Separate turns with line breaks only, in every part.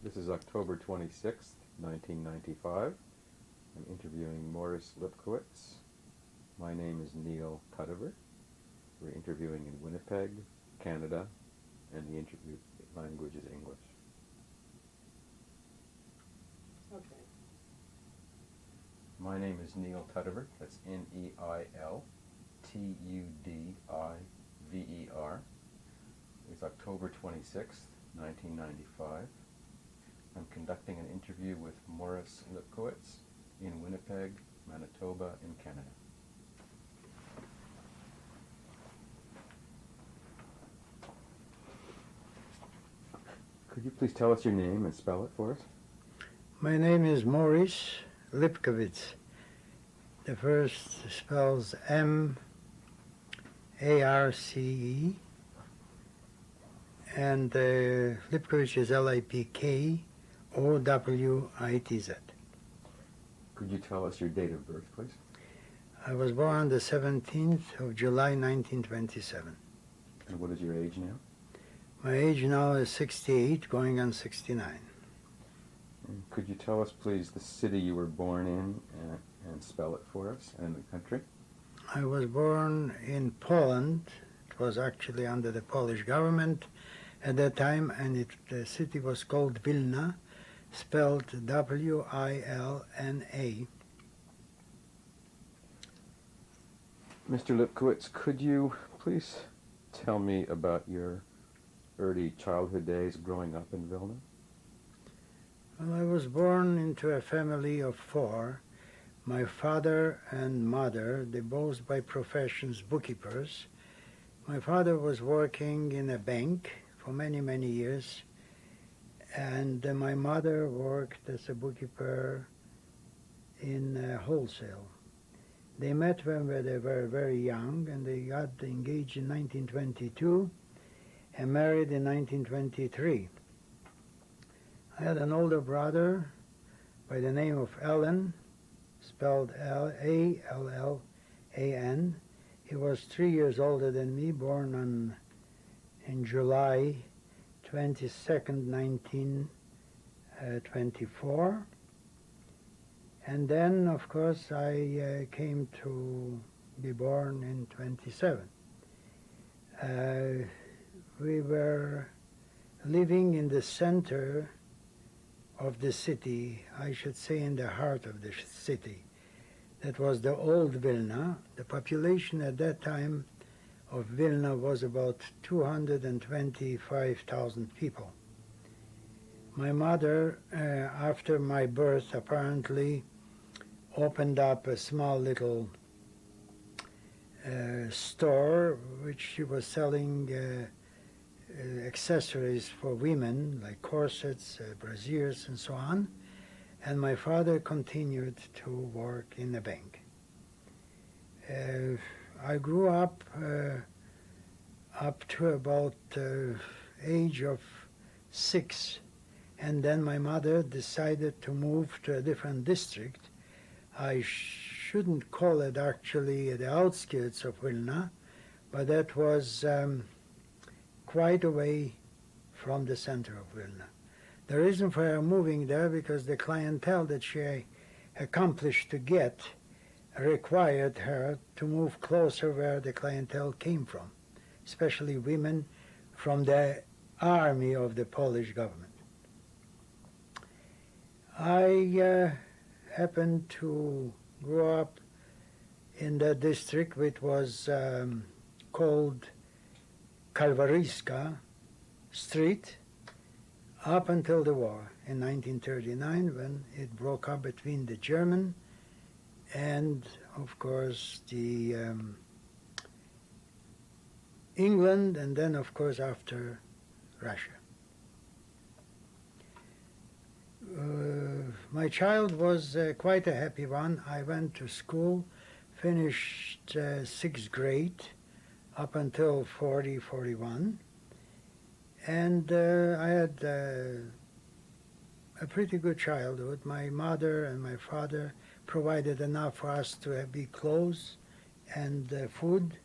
This is October 26th, 1995. I'm interviewing Maurice Lipkowitz. My name is Neil Cudaver. We're interviewing in Winnipeg, Canada, and the interview language is English.
Okay.
My name is Neil Cudaver. That's Neiltudiver. It's October 26th, 1995. I'm conducting an interview with Maurice Lipkowitz in Winnipeg, Manitoba, in Canada. Could you please tell us your name and spell it for us?
My name is Maurice Lipkowitz. The first spells M-A-R-C-E, and Lipkowitz is L-I-P-K-O-W-I-T-Z.
Could you tell us your date of birth, please?
I was born the 17th of July, 1927.
And what is your age now?
My age now is 68, going on 69.
And could you tell us, please, the city you were born in and spell it for us, and the country?
I was born in Poland. It was actually under the Polish government at that time, and the city was called Vilna, spelled W-I-L-N-A.
Mr. Lipkowitz, could you please tell me about your early childhood days growing up in Vilna?
Well, I was born into a family of four. My father and mother, they both by professions bookkeepers. My father was working in a bank for many, many years, and my mother worked as a bookkeeper in wholesale. They met when they were very young, and they got engaged in 1922 and married in 1923. I had an older brother by the name of Allen, spelled L-A-L-L-A-N. He was 3 years older than me, born in July 22nd, 1924. And then, of course, I came to be born in 27. We were living in the center of the city, I should say in the heart of the city. That was the old Vilna. The population at that time of Vilna was about 225,000 people. My mother, after my birth, apparently opened up a small little store which she was selling accessories for women, like corsets, brassieres, and so on. And my father continued to work in the bank. I grew up to about age of 6, and then my mother decided to move to a different district. I shouldn't call it actually the outskirts of Vilna, but that was quite away from the center of Vilna. The reason for her moving there, because the clientele that she accomplished to get required her to move closer where the clientele came from, especially women from the army of the Polish government. I happened to grow up in that district, which was called Kalwaryska Street, up until the war in 1939, when it broke up between the German and, of course, the England, and then, of course, after Russia. My child was quite a happy one. I went to school, finished 6th grade up until 41. And I had a pretty good childhood. My mother and my father provided enough for us to be clothes and food.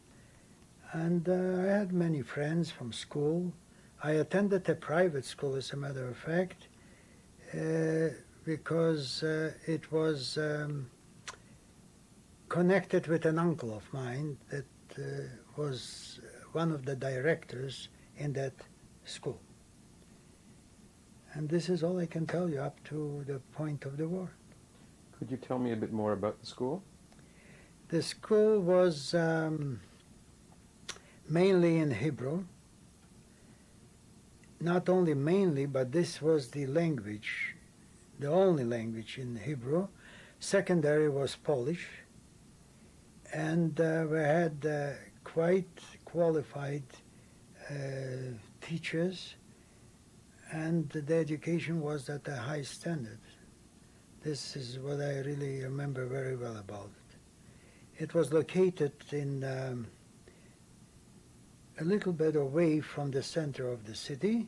And I had many friends from school. I attended a private school, as a matter of fact, because it was connected with an uncle of mine that was one of the directors in that school. And this is all I can tell you up to the point of the war.
Could you tell me a bit more about the school?
The school was mainly in Hebrew. Not only mainly, but this was the language, the only language in Hebrew. Secondary was Polish. And we had quite qualified teachers, and the education was at a high standard. This is what I really remember very well about it. It was located in a little bit away from the center of the city,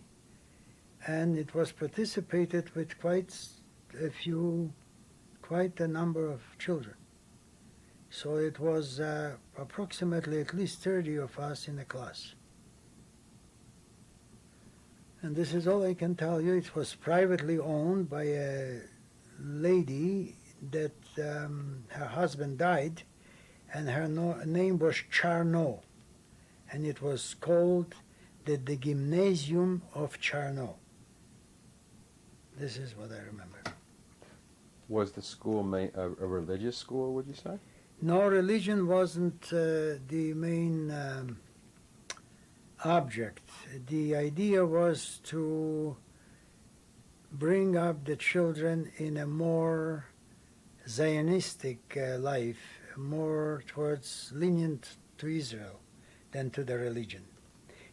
and it was participated with quite a number of children. So it was approximately at least 30 of us in a class. And this is all I can tell you. It was privately owned by a lady that her husband died, and her name was Charno. And it was called the Gymnasium of Charno. This is what I remember.
Was the school a religious school, would you say?
No, religion wasn't the main object. The idea was to bring up the children in a more Zionistic life, more towards lenient to Israel than to the religion,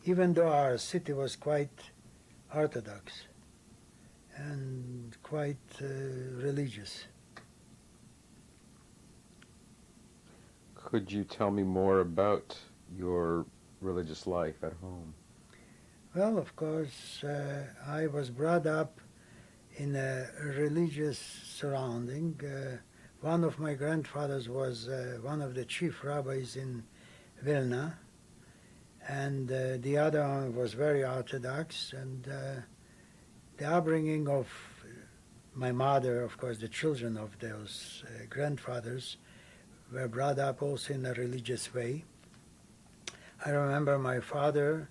even though our city was quite Orthodox and quite religious.
Could you tell me more about your religious life at home?
Well, of course, I was brought up in a religious surrounding. One of my grandfathers was one of the chief rabbis in Vilna, and the other one was very Orthodox, and the upbringing of my mother, of course, the children of those grandfathers, were brought up also in a religious way. I remember my father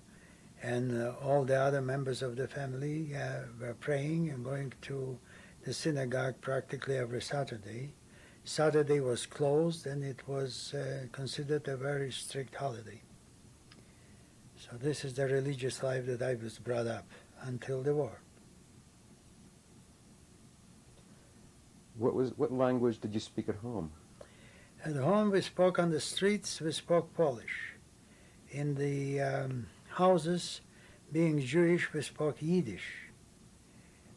and all the other members of the family were praying and going to the synagogue practically every Saturday. Saturday was closed, and it was considered a very strict holiday. So this is the religious life that I was brought up until the war.
What language did you speak at home?
At home we spoke on the streets, we spoke Polish. In the houses, being Jewish, we spoke Yiddish.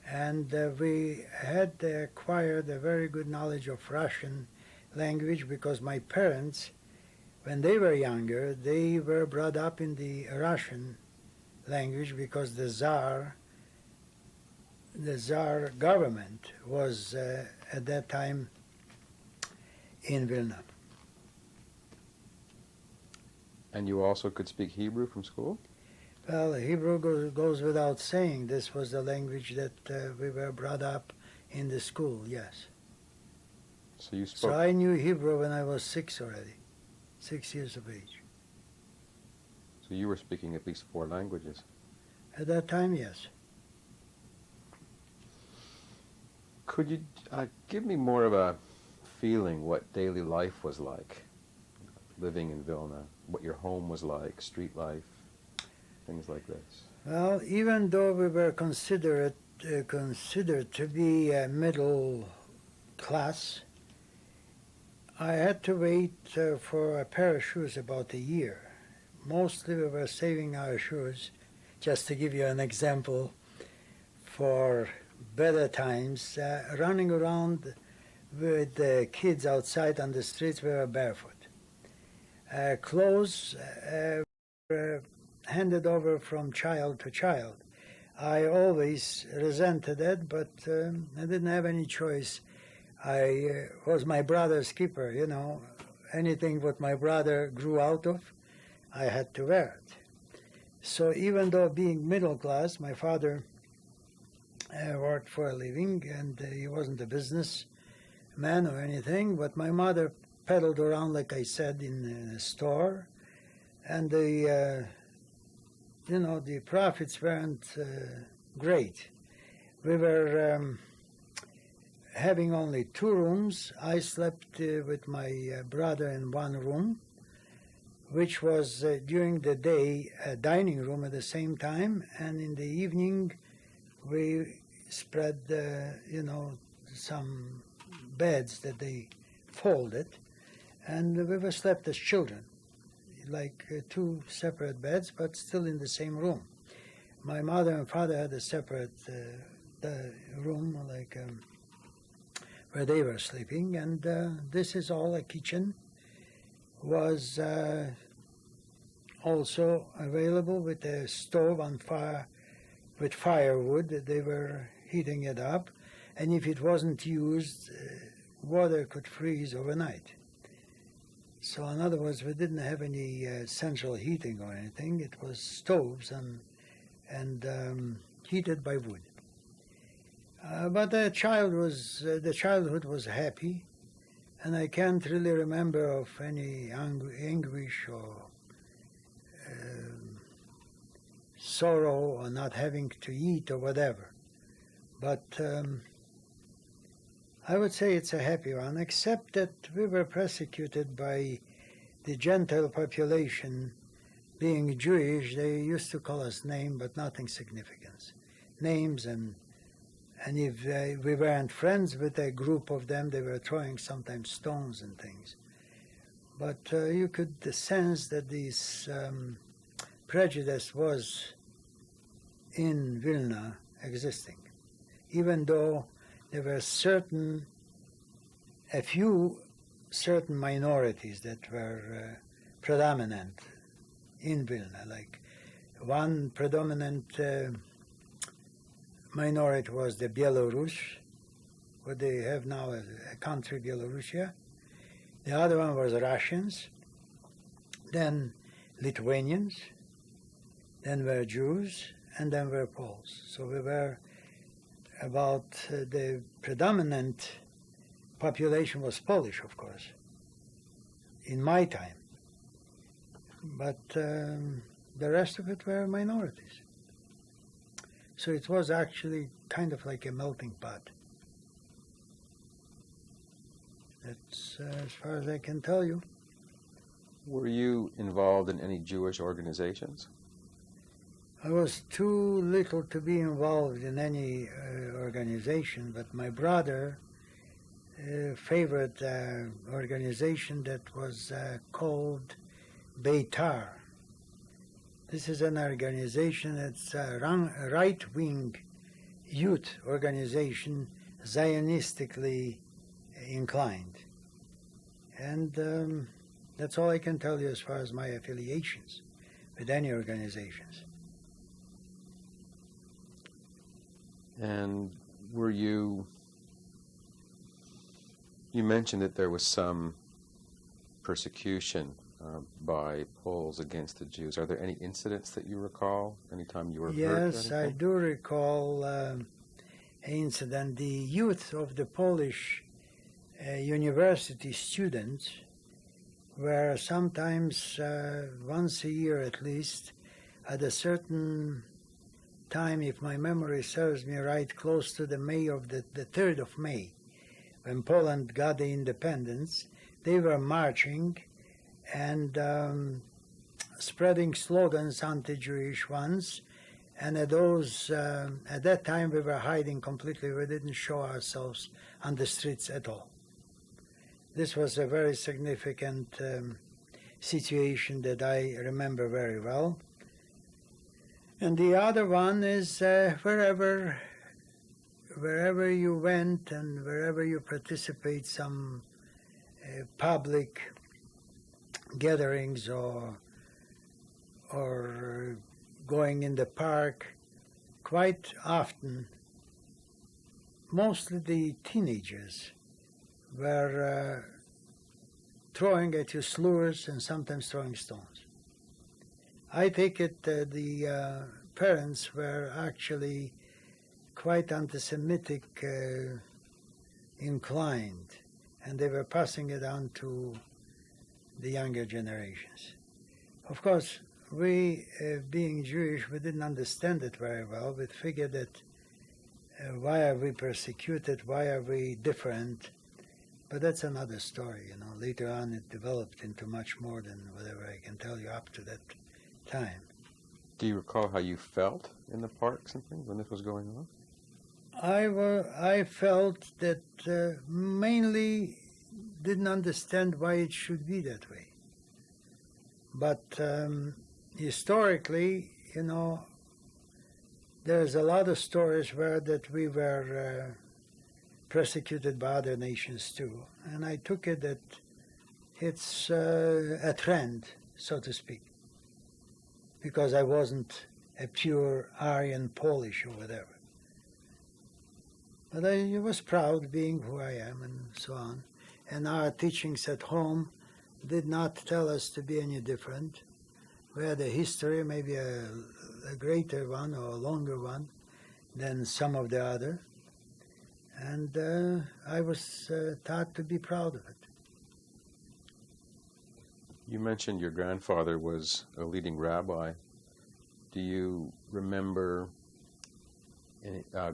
And we had acquired a very good knowledge of Russian language because my parents, when they were younger, they were brought up in the Russian language because the Tsar government was at that time in Vilna.
And you also could speak Hebrew from school?
Well, Hebrew goes without saying. This was the language that we were brought up in the school, yes.
So you spoke...
So I knew Hebrew when I was 6 already, 6 years of age.
So you were speaking at least 4 languages?
At that time, yes.
Could you give me more of a feeling what daily life was like, living in Vilna, what your home was like, street life, things like this?
Well, even though we were considered to be a middle class, I had to wait for a pair of shoes about a year. Mostly we were saving our shoes, just to give you an example, for better times, running around with the kids outside on the streets. We were barefoot. Clothes were handed over from child to child. I always resented it, but I didn't have any choice. I was my brother's keeper, you know. Anything what my brother grew out of, I had to wear it. So even though being middle class, my father worked for a living, and he wasn't a business man or anything, but my mother peddled around, like I said, in a store, and the profits weren't great. We were having only 2 rooms. I slept with my brother in one room, which was during the day a dining room at the same time, and in the evening we spread, some beds that they folded, and we were slept as children, like 2 separate beds, but still in the same room. My mother and father had a separate the room, like where they were sleeping, and this is all a kitchen. Was also available with a stove on fire, with firewood. They were heating it up, and if it wasn't used, water could freeze overnight. So in other words, we didn't have any central heating or anything. It was stoves and heated by wood. But the childhood was happy, and I can't really remember of any anguish or sorrow or not having to eat or whatever. But I would say it's a happy one, except that we were persecuted by the Gentile population. Being Jewish, they used to call us names, but nothing significant. Names, and if we weren't friends with a group of them, they were throwing sometimes stones and things. But you could sense that this prejudice was in Vilna existing, even though there were a few certain minorities that were predominant in Vilna. Like one predominant minority was the Belarus, what they have now a country, Belarusia. The other one was Russians, then Lithuanians, then were Jews, and then were Poles. So we were about the predominant population was Polish, of course, in my time. But the rest of it were minorities. So it was actually kind of like a melting pot. That's as far as I can tell you.
Were you involved in any Jewish organizations?
I was too little to be involved in any organization, but my brother favored organization that was called Beitar. This is an organization that's a right-wing youth organization, Zionistically inclined. And that's all I can tell you as far as my affiliations with any organizations.
And were you mentioned that there was some persecution by Poles against the Jews. Are there any incidents that you recall, anytime you were hurt?
Yes, I do recall an incident. The youth of the Polish university students were sometimes once a year at least, at a certain time, if my memory serves me right, close to the 3rd of May, when Poland got the independence, they were marching and spreading slogans, anti-Jewish ones, and at that time we were hiding completely. We didn't show ourselves on the streets at all. This was a very significant situation that I remember very well. And the other one is wherever you went and wherever you participate, some public gatherings or going in the park, quite often, mostly the teenagers were throwing at you slurs and sometimes throwing stones. I take it the parents were actually quite anti-Semitic inclined, and they were passing it on to the younger generations. Of course, we, being Jewish, we didn't understand it very well. We figured that why are we persecuted? Why are we different? But that's another story, you know. Later on, it developed into much more than whatever I can tell you up to that time.
Do you recall how you felt in the parks and things when this was going on?
I felt that mainly didn't understand why it should be that way. But historically, you know, there's a lot of stories where that we were persecuted by other nations too. And I took it that it's a trend, so to speak, because I wasn't a pure Aryan Polish or whatever. But I was proud being who I am and so on. And our teachings at home did not tell us to be any different. We had a history, maybe a greater one or a longer one than some of the other. And I was taught to be proud of it.
You mentioned your grandfather was a leading rabbi. Do you remember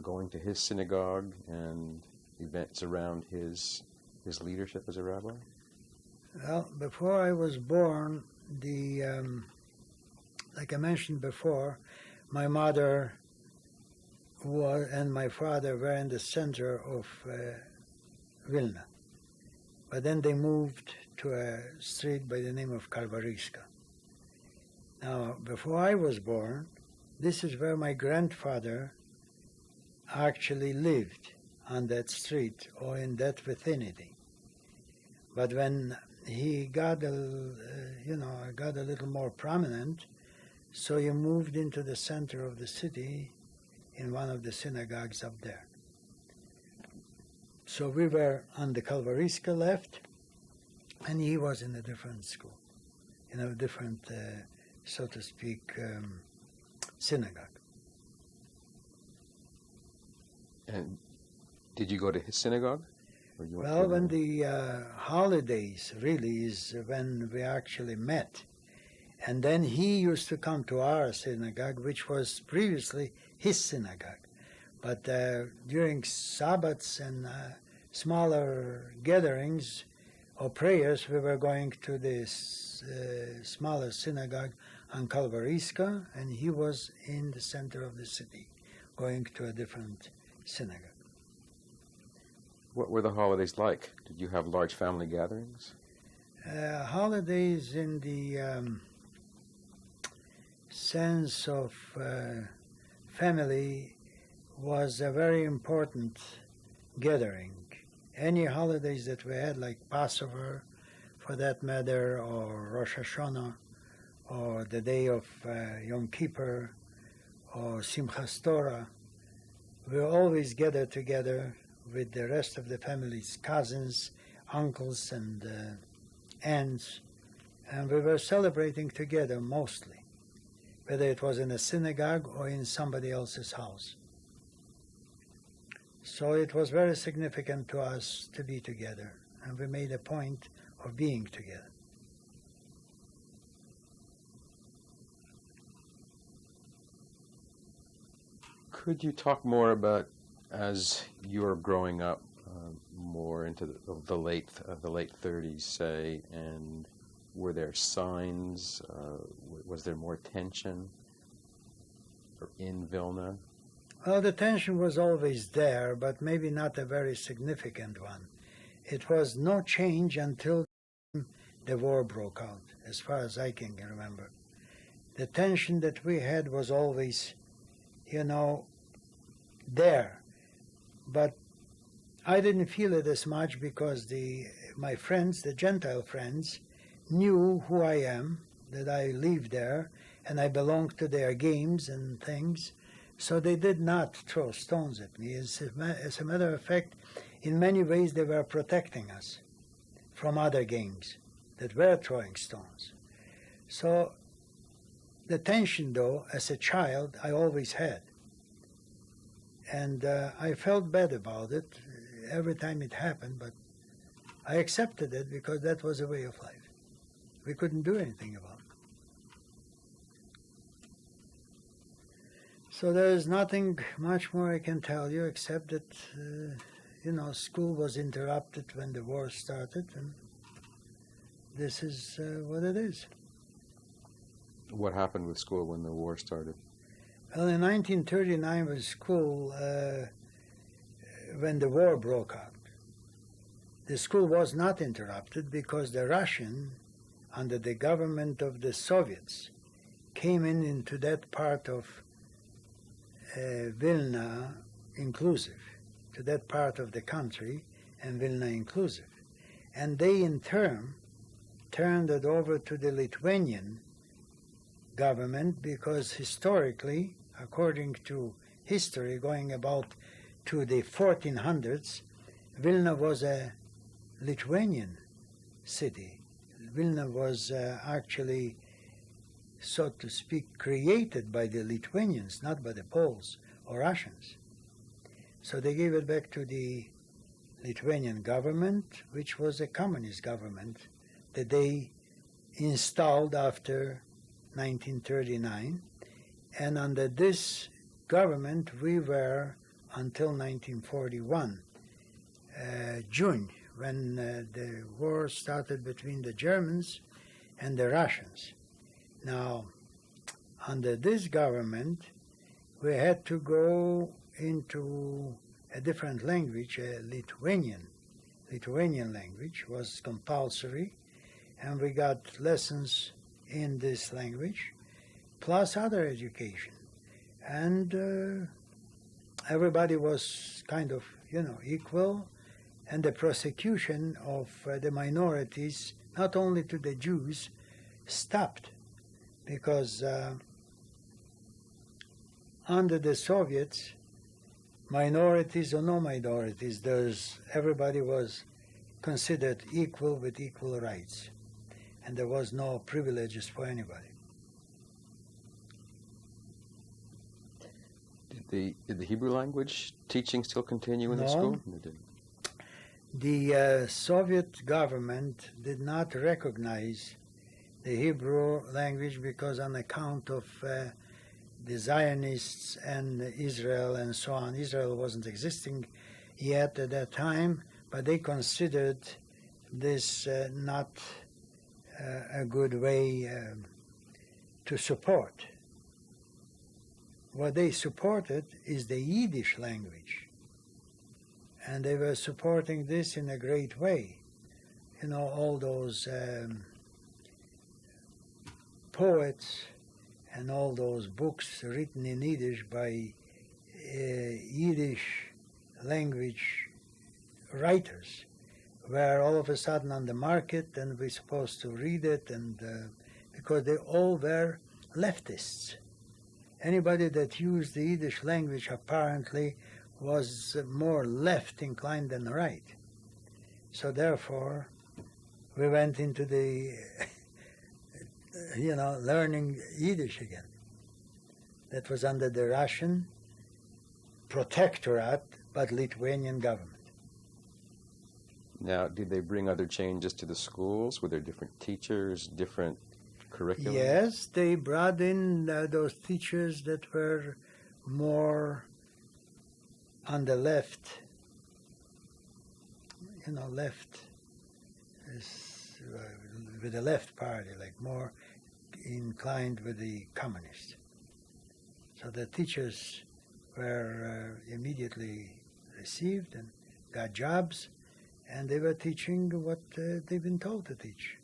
going to his synagogue and events around his leadership as a rabbi?
Well, before I was born, like I mentioned before, my mother and my father were in the center of Vilna. But then they moved to a street by the name of Kalvariska. Now, before I was born, this is where my grandfather actually lived, on that street or in that vicinity. But when he got a little more prominent, so he moved into the center of the city in one of the synagogues up there. So we were on the Kalvariska left, and he was in a different school, in a different, so to speak, synagogue.
And did you go to his synagogue? Or you went
Well,
to
when the holidays really is when we actually met. And then he used to come to our synagogue, which was previously his synagogue. But during Sabbats and smaller gatherings or prayers, we were going to this smaller synagogue on Kalvariska, and he was in the center of the city, going to a different synagogue.
What were the holidays like? Did you have large family gatherings?
Holidays in the sense of family was a very important gathering. Any holidays that we had, like Passover, for that matter, or Rosh Hashanah, or the day of Yom Kippur, or Simchas Torah, we always gathered together with the rest of the family's cousins, uncles, and aunts, and we were celebrating together mostly, whether it was in a synagogue or in somebody else's house. So it was very significant to us to be together, and we made a point of being together.
Could you talk more about, as you were growing up, more into the late 30s, say, and were there signs? Was there more tension in Vilna?
Well, the tension was always there, but maybe not a very significant one. It was no change until the war broke out, as far as I can remember. The tension that we had was always, there. But I didn't feel it as much because my friends, the Gentile friends, knew who I am, that I lived there, and I belonged to their games and things. So they did not throw stones at me. As a matter of fact, in many ways they were protecting us from other gangs that were throwing stones. So the tension, though, as a child, I always had. And I felt bad about it every time it happened, but I accepted it because that was a way of life. We couldn't do anything about it. So there is nothing much more I can tell you except that, school was interrupted when the war started, and this is what it is.
What happened with school when the war started?
Well, in 1939 was school when the war broke out. The school was not interrupted because the Russian, under the government of the Soviets, came into that part of Vilna inclusive, to that part of the country, and Vilna inclusive. And they in turn turned it over to the Lithuanian government because historically, according to history going about to the 1400s, Vilna was a Lithuanian city. Vilna was actually, so to speak, created by the Lithuanians, not by the Poles or Russians. So they gave it back to the Lithuanian government, which was a communist government that they installed after 1939. And under this government, we were until 1941, June, when the war started between the Germans and the Russians. Now, under this government, we had to go into a different language, a Lithuanian language was compulsory, and we got lessons in this language, plus other education. And everybody was kind of, equal, and the prosecution of the minorities, not only to the Jews, stopped, because under the Soviets, minorities or no minorities, everybody was considered equal with equal rights, and there was no privileges for anybody.
Did the Hebrew language teaching still continue in the
No.
school? It didn't.
The Soviet government did not recognize the Hebrew language because on account of the Zionists and Israel and so on. Israel wasn't existing yet at that time, but they considered this not a good way to support. What they supported is the Yiddish language, and they were supporting this in a great way. All those poets and all those books written in Yiddish by Yiddish language writers were all of a sudden on the market, and we're supposed to read it, and because they all were leftists. Anybody that used the Yiddish language apparently was more left inclined than right. So therefore, we went into the learning Yiddish again. That was under the Russian protectorate, but Lithuanian government.
Now, did they bring other changes to the schools? Were there different teachers, different curriculum?
Yes, they brought in those teachers that were more on the left, with the left party, like more inclined with the communists. So the teachers were immediately received and got jobs, and they were teaching what they've been told to teach.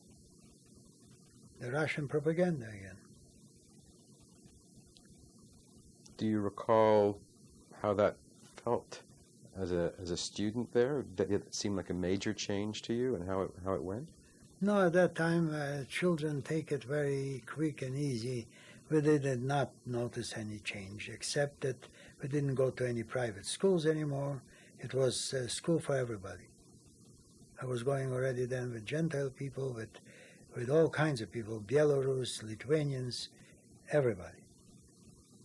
The Russian propaganda again.
Do you recall how that felt as a student there? Did it seem like a major change to you, and how it went?
No, at that time, children take it very quick and easy. We did not notice any change, except that we didn't go to any private schools anymore. It was school for everybody. I was going already then with Gentile people, with all kinds of people, Belarus, Lithuanians, everybody.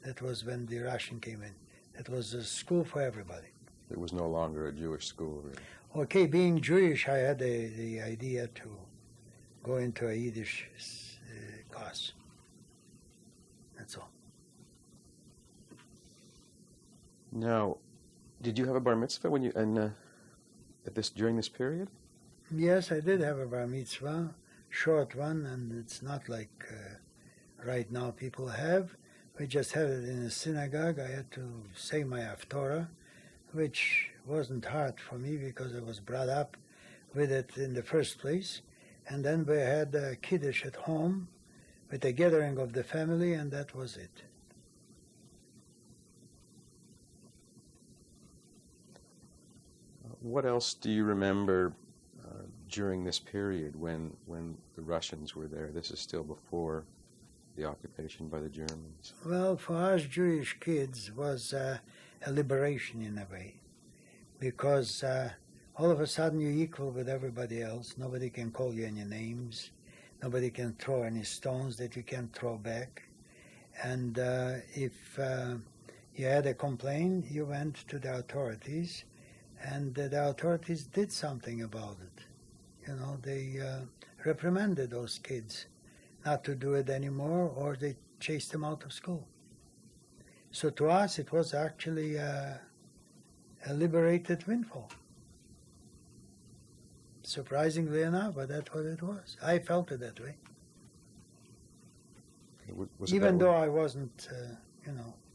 That was when the Russian came in. It was a school for everybody.
It was no longer a Jewish school, really.
Okay, being Jewish, I had the idea to go into a Yiddish class. That's all.
Now, did you have a bar mitzvah when you during this period?
Yes, I did have a bar mitzvah, short one, and it's not like right now people have. We just had it in a synagogue. I had to say my haftorah, which wasn't hard for me because I was brought up with it in the first place. And then we had a kiddush at home with a gathering of the family, and that was it.
What else do you remember during this period when the Russians were there? This is still before the occupation by the Germans.
Well, for us Jewish kids was a liberation in a way, because all of a sudden you're equal with everybody else. Nobody can call you any names. Nobody can throw any stones that you can't throw back. And if you had a complaint, you went to the authorities, and the authorities did something about it. You know, they reprimanded those kids not to do it anymore, or they chased them out of school. So to us, it was actually a liberated windfall. Surprisingly enough, but that's what it was. I felt it that way. Even though I wasn't,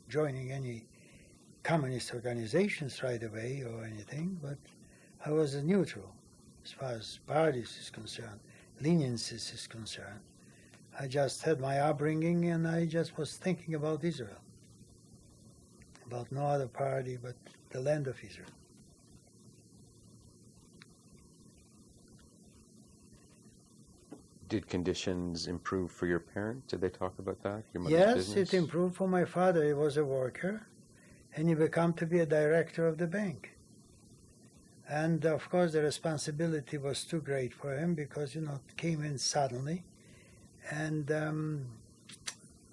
joining any communist organizations right away or anything, but I was neutral as far as parties is concerned, leniencies is concerned. I just had my upbringing, and I just was thinking about Israel, about no other party but the land of Israel.
Did conditions improve for your parents? Did they talk about that? Your mother's
Yes,
business?
it improved for my father. He was a worker, and he became to be a director of the bank. And of course, the responsibility was too great for him because, it came in suddenly. And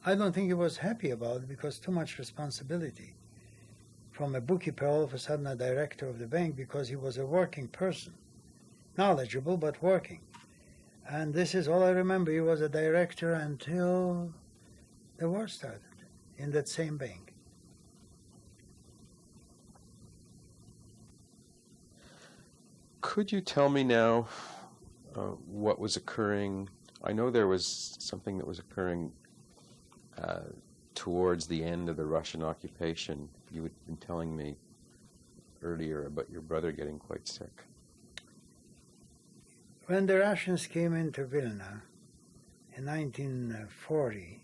I don't think he was happy about it because too much responsibility. From a bookkeeper, all of a sudden a director of the bank, because he was a working person. Knowledgeable, but working. And this is all I remember. He was a director until the war started in that same bank.
Could you tell me now what was occurring? I know there was something that was occurring towards the end of the Russian occupation. You had been telling me earlier about your brother getting quite sick.
When the Russians came into Vilna in 1940,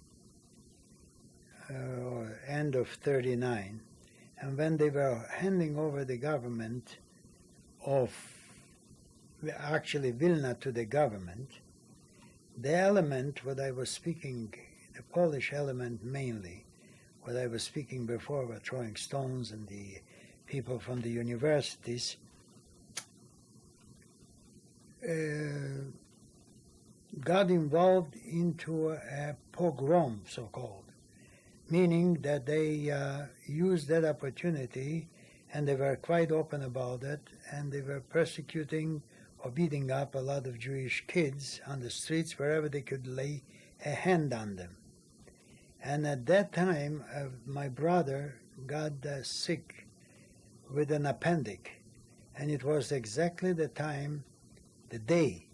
or end of 39, and when they were handing over the government of actually Vilna to the government, the element what I was speaking, the Polish element mainly, what I was speaking before about throwing stones and the people from the universities, got involved into a pogrom, so-called, meaning that they used that opportunity, and they were quite open about it, and they were persecuting or beating up a lot of Jewish kids on the streets wherever they could lay a hand on them. And at that time, my brother got sick with an appendix, and it was exactly the time, the day,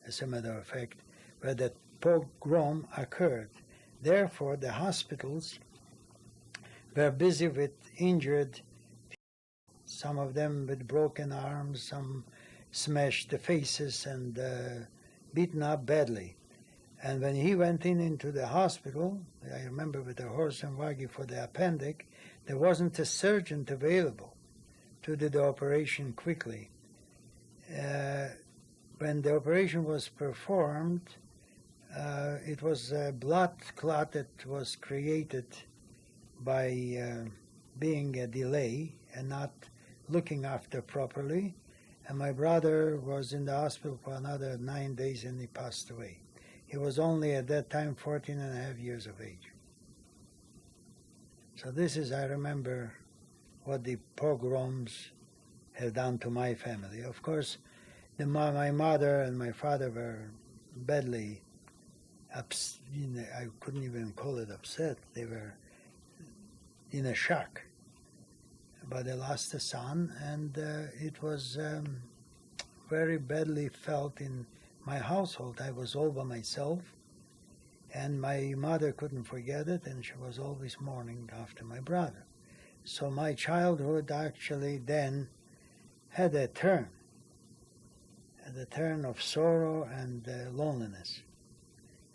as a matter of fact, where that pogrom occurred. Therefore, the hospitals were busy with injured people, some of them with broken arms, some smashed faces and beaten up badly. And when he went into the hospital, I remember with a horse and buggy for the appendix, there wasn't a surgeon available to do the operation quickly. When the operation was performed, it was a blood clot that was created by being a delay and not looking after properly. And my brother was in the hospital for another 9 days, and he passed away. He was only at that time 14 and a half years of age. So this is, I remember what the pogroms have done to my family. Of course, my mother and my father were badly upset. I couldn't even call it upset. They were in a shock. But they lost a son, and it was very badly felt in my household. I was all by myself, and my mother couldn't forget it, and she was always mourning after my brother. So my childhood actually then had a turn of sorrow and loneliness.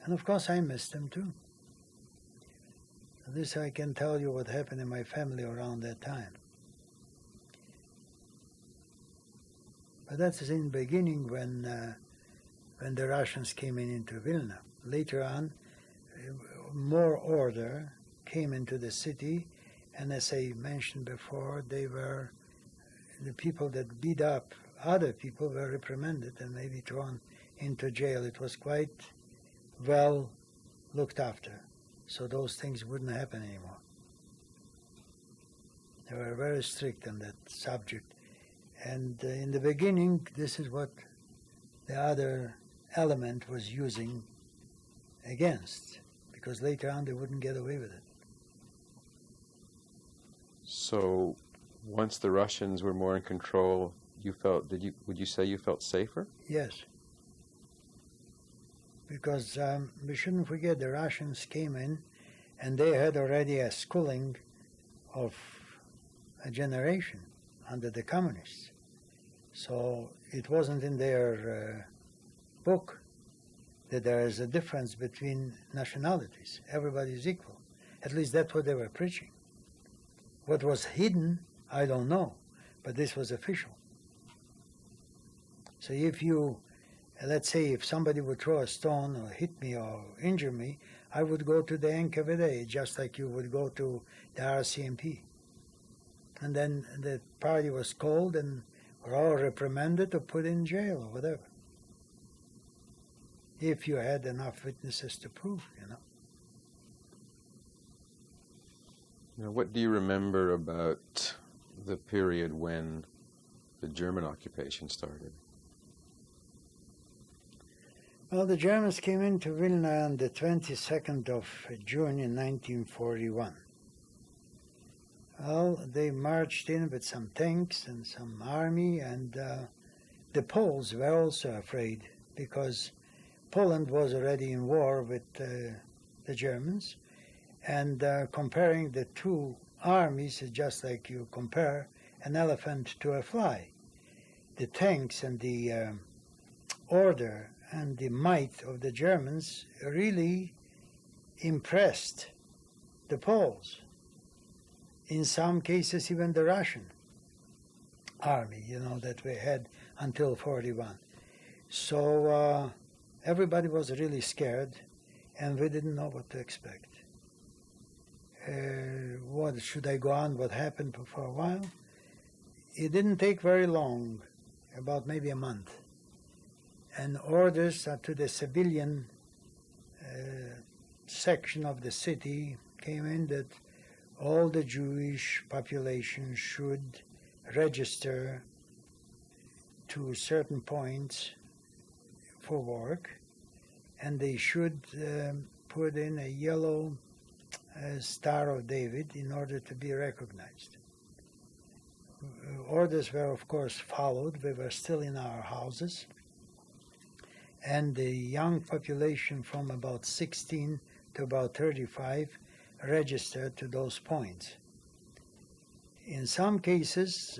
And of course I missed them too. This I can tell you what happened in my family around that time. But that's in the beginning when the Russians came into Vilna. Later on, more order came into the city, and as I mentioned before, they were the people that beat up other people were reprimanded and maybe thrown into jail. It was quite well looked after, so those things wouldn't happen anymore. They were very strict on that subject. And in the beginning, this is what the other element was using against, because later on they wouldn't get away with it.
So once the Russians were more in control, would you say you felt safer?
Yes. Because we shouldn't forget the Russians came in and they had already a schooling of a generation under the communists. So it wasn't in their book that there is a difference between nationalities. Everybody is equal. At least that's what they were preaching. What was hidden, I don't know, but this was official. So if you, let's say, if somebody would throw a stone or hit me or injure me, I would go to the NKVD, just like you would go to the RCMP. And then the party was called and were all reprimanded or put in jail or whatever. If you had enough witnesses to prove,
Now, what do you remember about the period when the German occupation started?
Well, the Germans came into Vilna on the 22nd of June in 1941. Well, they marched in with some tanks and some army, and the Poles were also afraid because Poland was already in war with the Germans, and comparing the two armies is just like you compare an elephant to a fly. The tanks and the order and the might of the Germans really impressed the Poles. In some cases, even the Russian army, that we had until 41. So everybody was really scared, and we didn't know what to expect. What should I go on? What happened for a while? It didn't take very long, about maybe a month. And orders to the civilian section of the city came in that all the Jewish population should register to certain points for work, and they should put in a yellow Star of David in order to be recognized. Orders were, of course, followed. We were still in our houses, and the young population from about 16 to about 35 registered to those points. In some cases,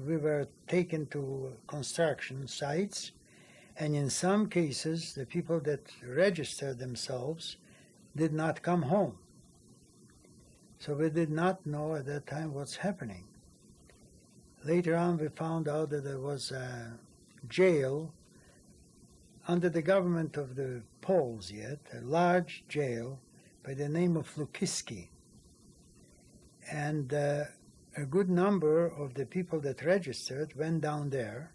we were taken to construction sites, and in some cases, the people that registered themselves did not come home. So we did not know at that time what's happening. Later on, we found out that there was a jail under the government of the Poles yet, a large jail by the name of Lukiski. And a good number of the people that registered went down there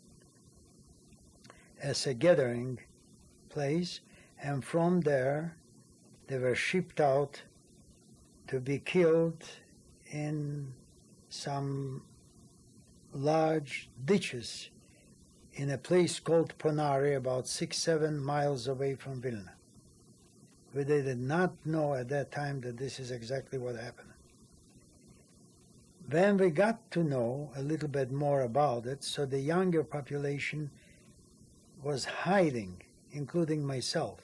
as a gathering place, and from there they were shipped out to be killed in some large ditches in a place called Ponary, about 6-7 miles away from Vilna. But they did not know at that time that this is exactly what happened. When we got to know a little bit more about it, so the younger population was hiding, including myself.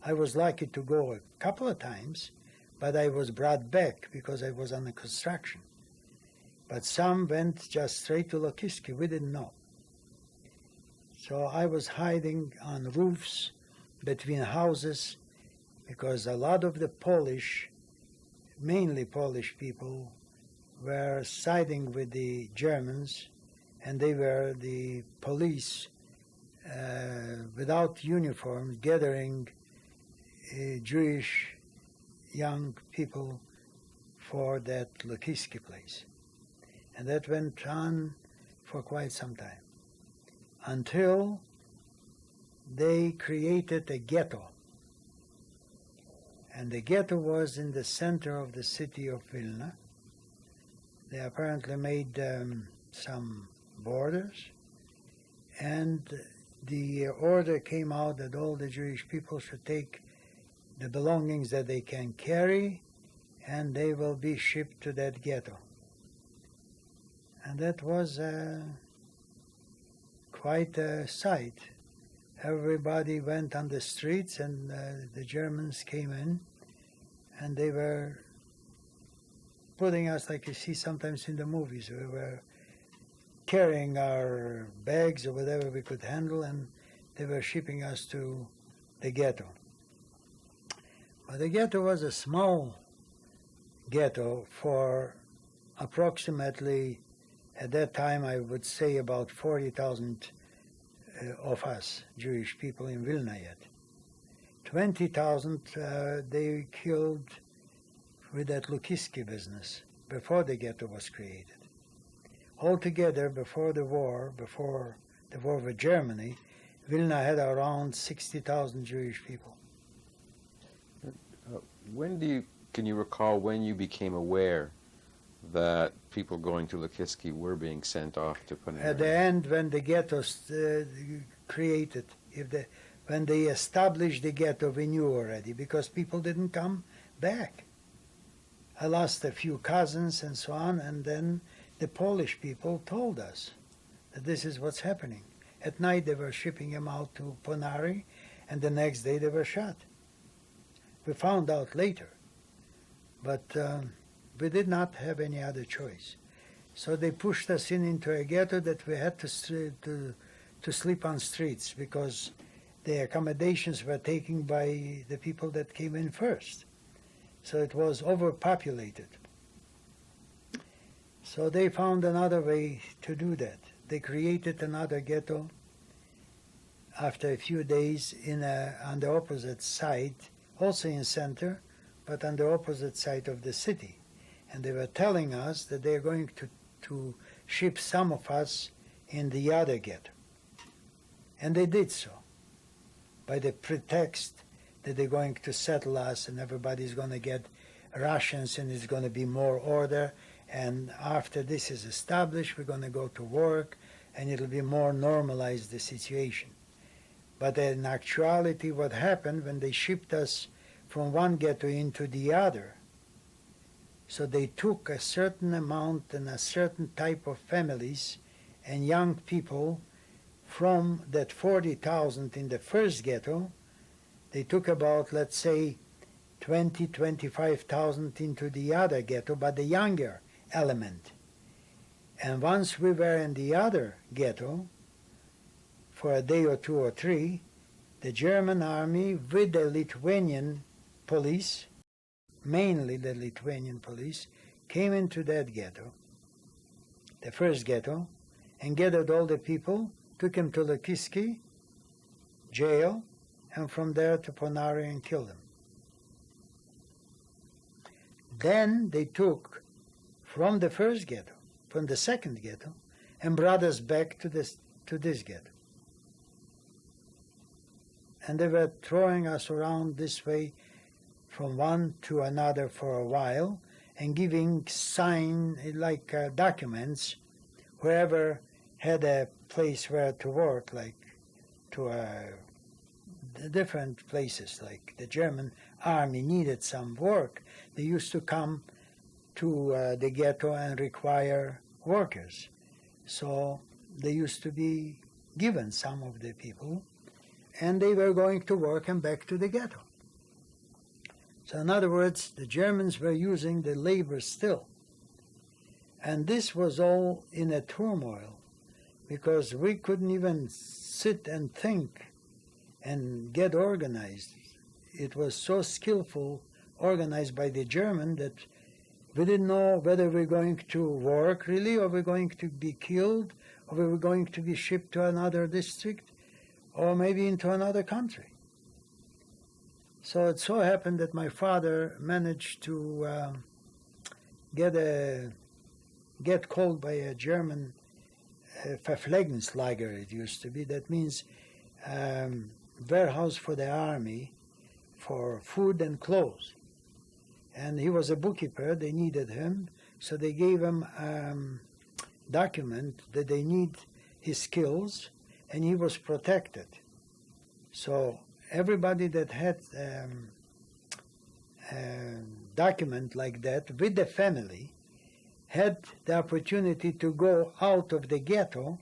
I was lucky to go a couple of times, but I was brought back because I was on the construction. But some went just straight to Lokiski. We didn't know. So I was hiding on roofs, between houses, because a lot of the Polish, mainly Polish people, were siding with the Germans, and they were the police without uniforms gathering Jewish young people for that Lokiski place. And that went on for quite some time, until they created a ghetto. And the ghetto was in the center of the city of Vilna. They apparently made some borders, and the order came out that all the Jewish people should take the belongings that they can carry, and they will be shipped to that ghetto. And that was quite a sight. Everybody went on the streets, and the Germans came in, and they were putting us, like you see sometimes in the movies. We were carrying our bags or whatever we could handle, and they were shipping us to the ghetto. But the ghetto was a small ghetto for approximately, at that time I would say about 40,000 of us, Jewish people in Vilna yet. 20,000 they killed with that Lokiski business before the ghetto was created. Altogether, before the war with Germany, Vilna had around 60,000 Jewish people.
Can you recall when you became aware that people going to Lokiski were being sent off to Ponary?
At the end, when the ghettos created, when they established the ghetto, we knew already, because people didn't come back. I lost a few cousins and so on, and then the Polish people told us that this is what's happening. At night they were shipping them out to Ponary, and the next day they were shot. We found out later, but we did not have any other choice. So they pushed us into a ghetto that we had to sleep on streets, because the accommodations were taken by the people that came in first. So it was overpopulated. So they found another way to do that. They created another ghetto after a few days on the opposite side, also in center, but on the opposite side of the city. And they were telling us that they're going to ship some of us in the other ghetto. And they did so, by the pretext that they're going to settle us and everybody's going to get rations and it's going to be more order. And after this is established, we're going to go to work and it'll be more normalized, the situation. But in actuality, what happened when they shipped us from one ghetto into the other, so they took a certain amount and a certain type of families and young people from that 40,000 in the first ghetto. They took about, let's say, 25,000 into the other ghetto, but the younger element. And once we were in the other ghetto, for a day or two or three, the German army with the Lithuanian police, mainly the Lithuanian police, came into that ghetto, the first ghetto, and gathered all the people, took them to Lokiski jail, and from there to Ponary and killed them. Then they took from the first ghetto, from the second ghetto, and brought us back to this ghetto. And they were throwing us around this way from one to another for a while, and giving documents whoever had a place where to work, like to the different places. Like the German army needed some work, they used to come to the ghetto and require workers. So they used to be given some of the people, and they were going to work and back to the ghetto. So in other words, the Germans were using the labor still. And this was all in a turmoil, because we couldn't even sit and think and get organized. It was so skillful, organized by the German, that we didn't know whether we're going to work really, or we're going to be killed, or we were going to be shipped to another district, or maybe into another country. So it so happened that my father managed to get called by a German Verpflegungslager, it used to be. That means warehouse for the army for food and clothes. And he was a bookkeeper, they needed him, so they gave him document that they need his skills, and he was protected. So everybody that had document like that with the family had the opportunity to go out of the ghetto,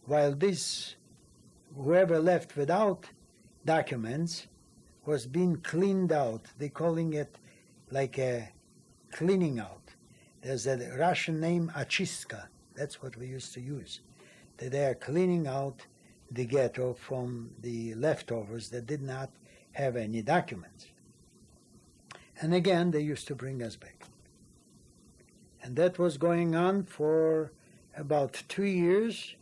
while whoever left without documents was being cleaned out. They're calling it like a cleaning out. There's a Russian name, achistka. That's what we used to use. That they are cleaning out the ghetto from the leftovers that did not have any documents. And again, they used to bring us back. And that was going on for about 2 years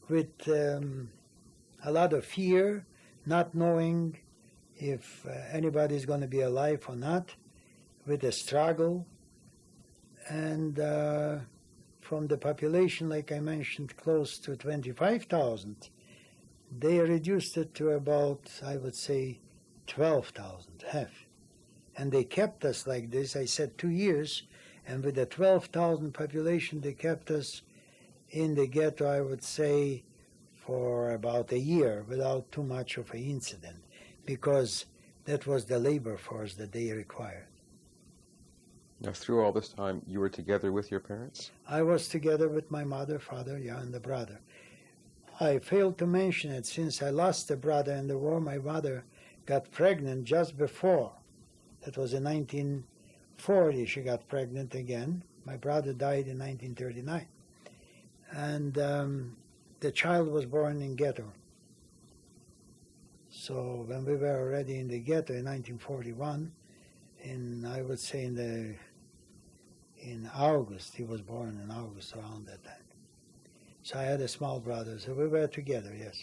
with a lot of fear, not knowing if anybody's going to be alive or not, with a struggle. And from the population, like I mentioned, close to 25,000, they reduced it to about, I would say, 12,000, half. And they kept us like this, I said 2 years, and with the 12,000 population, they kept us in the ghetto, I would say, for about a year without too much of an incident, because that was the labor force that they required.
Now, through all this time, you were together with your parents?
I was together with my mother, father, and the brother. I failed to mention it. Since I lost the brother in the war, my mother got pregnant just before. That was in 1940, she got pregnant again. My brother died in 1939. And the child was born in ghetto. So when we were already in the ghetto in 1941, I would say in August, he was born in August, around that time. So I had a small brother, so we were together, yes.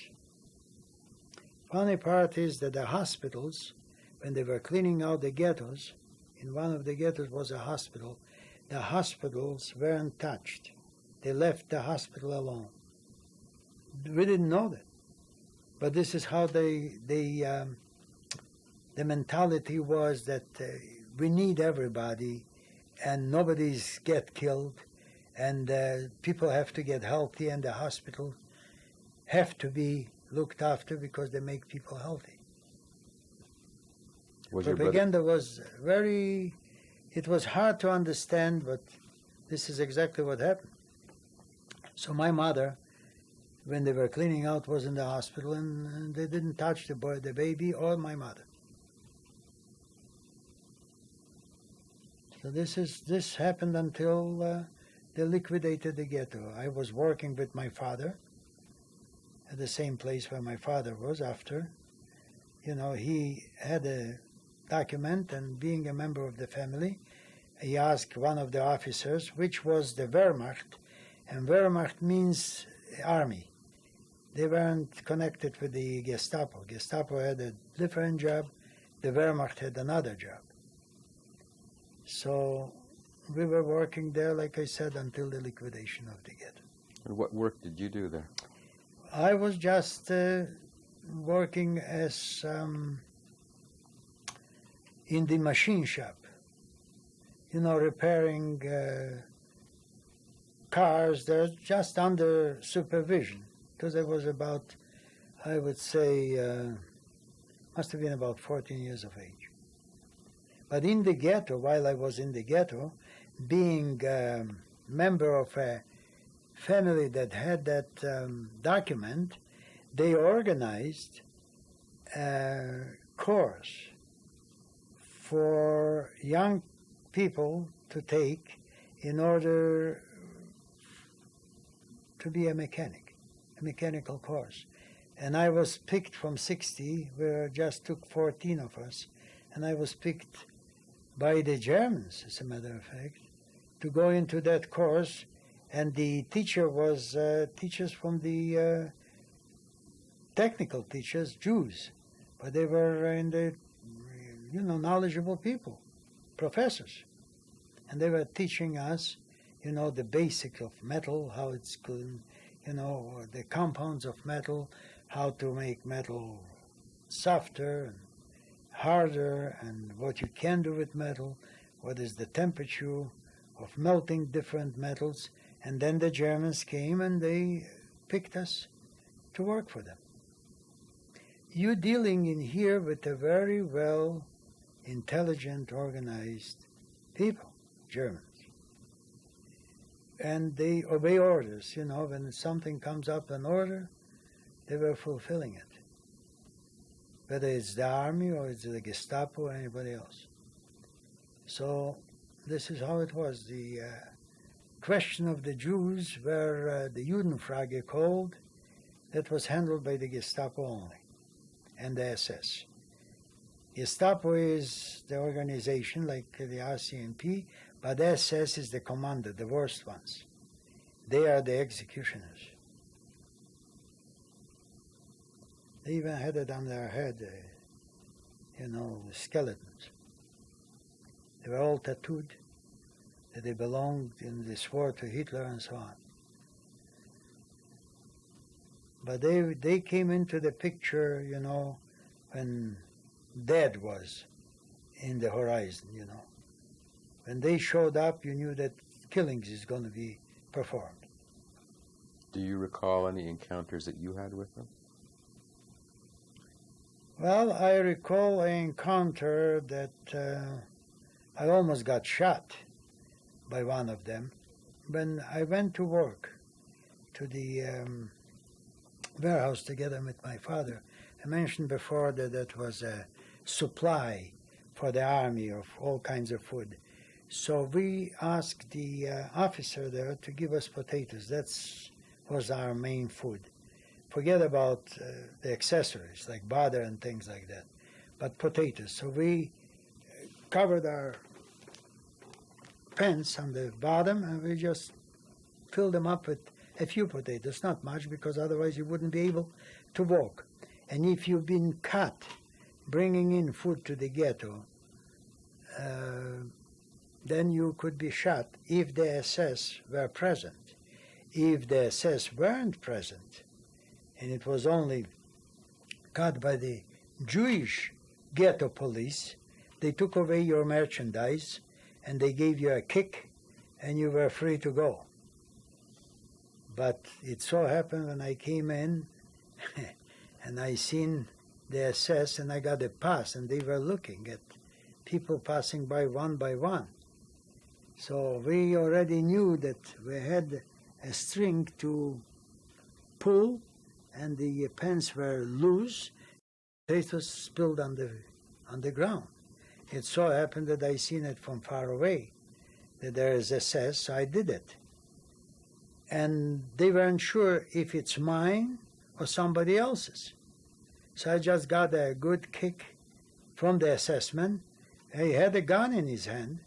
Funny part is that the hospitals, when they were cleaning out the ghettos, in one of the ghettos was a hospital, the hospitals weren't touched. They left the hospital alone. We didn't know that. But this is how the mentality was, that we need everybody, and nobody's get killed, and people have to get healthy, and the hospitals have to be looked after because they make people healthy. Propaganda was it was hard to understand, but this is exactly what happened. So my mother, when they were cleaning out, was in the hospital, and they didn't touch the baby or my mother. So this happened until they liquidated the ghetto. I was working with my father at the same place where my father was after. He had a document, and being a member of the family, he asked one of the officers, which was the Wehrmacht, and Wehrmacht means army. They weren't connected with the Gestapo. Gestapo had a different job, the Wehrmacht had another job. So we were working there, like I said, until the liquidation of the ghetto.
And what work did you do there?
I was just working as in the machine shop. repairing cars. They're just under supervision, because I was about, I would say, must have been about 14 years of age. But in the ghetto, while I was in the ghetto, being a member of a family that had that document, they organized a course for young people to take in order to be a mechanical course. And I was picked from 60, where just took 14 of us, and I was picked by the Germans, as a matter of fact, to go into that course. And the teacher was teachers from the technical teachers, Jews, but they were in the, knowledgeable people, professors. And they were teaching us, the basics of metal, how it's good, the compounds of metal, how to make metal softer and harder, and what you can do with metal, what is the temperature of melting different metals. And then the Germans came and they picked us to work for them. You're dealing in here with a very well intelligent, organized people, Germans. And they obey orders, when something comes up, an order, they were fulfilling it. Whether it's the army or it's the Gestapo or anybody else. So this is how it was. The question of the Jews were the Judenfrage called, that was handled by the Gestapo only, and the SS. Gestapo is the organization like the RCMP, but SS is the commander, the worst ones. They are the executioners. They even had it on their head, the skeletons. They were all tattooed, that they belonged and they swore to Hitler and so on. But they came into the picture, when death was in the horizon, When they showed up, you knew that killings is going to be performed.
Do you recall any encounters that you had with them?
Well, I recall an encounter that I almost got shot by one of them when I went to work to the warehouse together with my father. I mentioned before that that was a supply for the army of all kinds of food. So we asked the officer there to give us potatoes. That was our main food. Forget about the accessories like butter and things like that, but potatoes. So we covered our pants on the bottom and we just filled them up with a few potatoes, not much, because otherwise you wouldn't be able to walk. And if you've been caught bringing in food to the ghetto, then you could be shot if the SS were present. If the SS weren't present, and it was only caught by the Jewish ghetto police, they took away your merchandise and they gave you a kick and you were free to go. But it so happened when I came in and I seen the SS and I got a pass and they were looking at people passing by one. So we already knew that we had a string to pull and the pants were loose. Potatoes spilled on the ground. It so happened that I seen it from far away, that there is SS, so I did it. And they weren't sure if it's mine or somebody else's. So I just got a good kick from the SS man. He had a gun in his hand,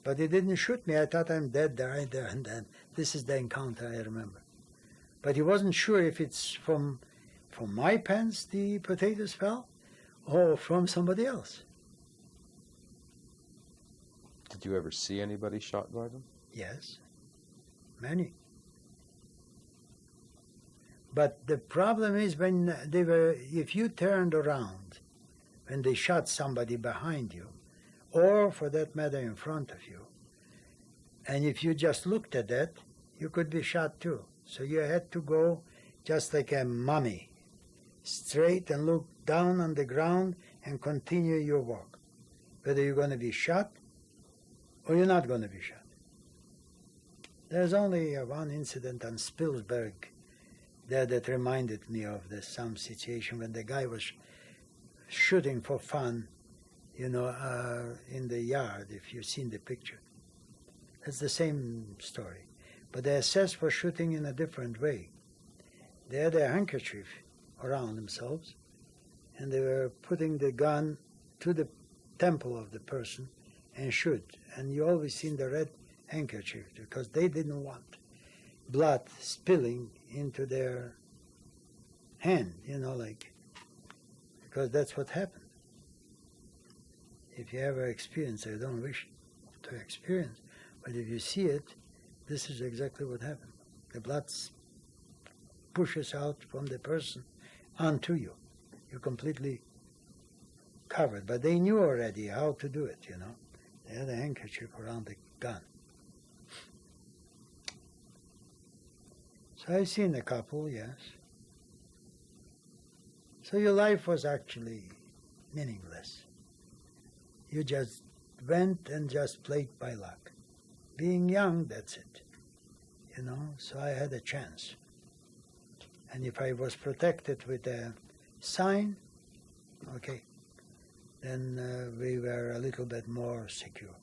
but he didn't shoot me. I thought I'm dead right there and then. This is the encounter I remember. But he wasn't sure if it's from my pants the potatoes fell or from somebody else.
Did you ever see anybody shot by them?
Yes, many. But the problem is if you turned around when they shot somebody behind you, or for that matter in front of you, And if you just looked at that, you could be shot too. So you had to go just like a mummy, straight and look down on the ground and continue your walk, whether you're going to be shot or you're not going to be shot. There's only one incident on Spilsberg there that reminded me of this, some situation when the guy was shooting for fun, in the yard, if you've seen the picture. It's the same story. But the SS were shooting in a different way. They had a handkerchief around themselves, and they were putting the gun to the temple of the person and shoot. And you always seen the red handkerchief because they didn't want blood spilling into their hand, because that's what happened. If you ever experience it, I don't wish to experience, but if you see it, this is exactly what happened. The blood pushes out from the person onto you. You're completely covered. But they knew already how to do it, They had a handkerchief around the gun. So I've seen a couple, yes. So your life was actually meaningless. You just went and just played by luck. Being young, that's it. So I had a chance. And if I was protected with a sign, okay, then we were a little bit more secure.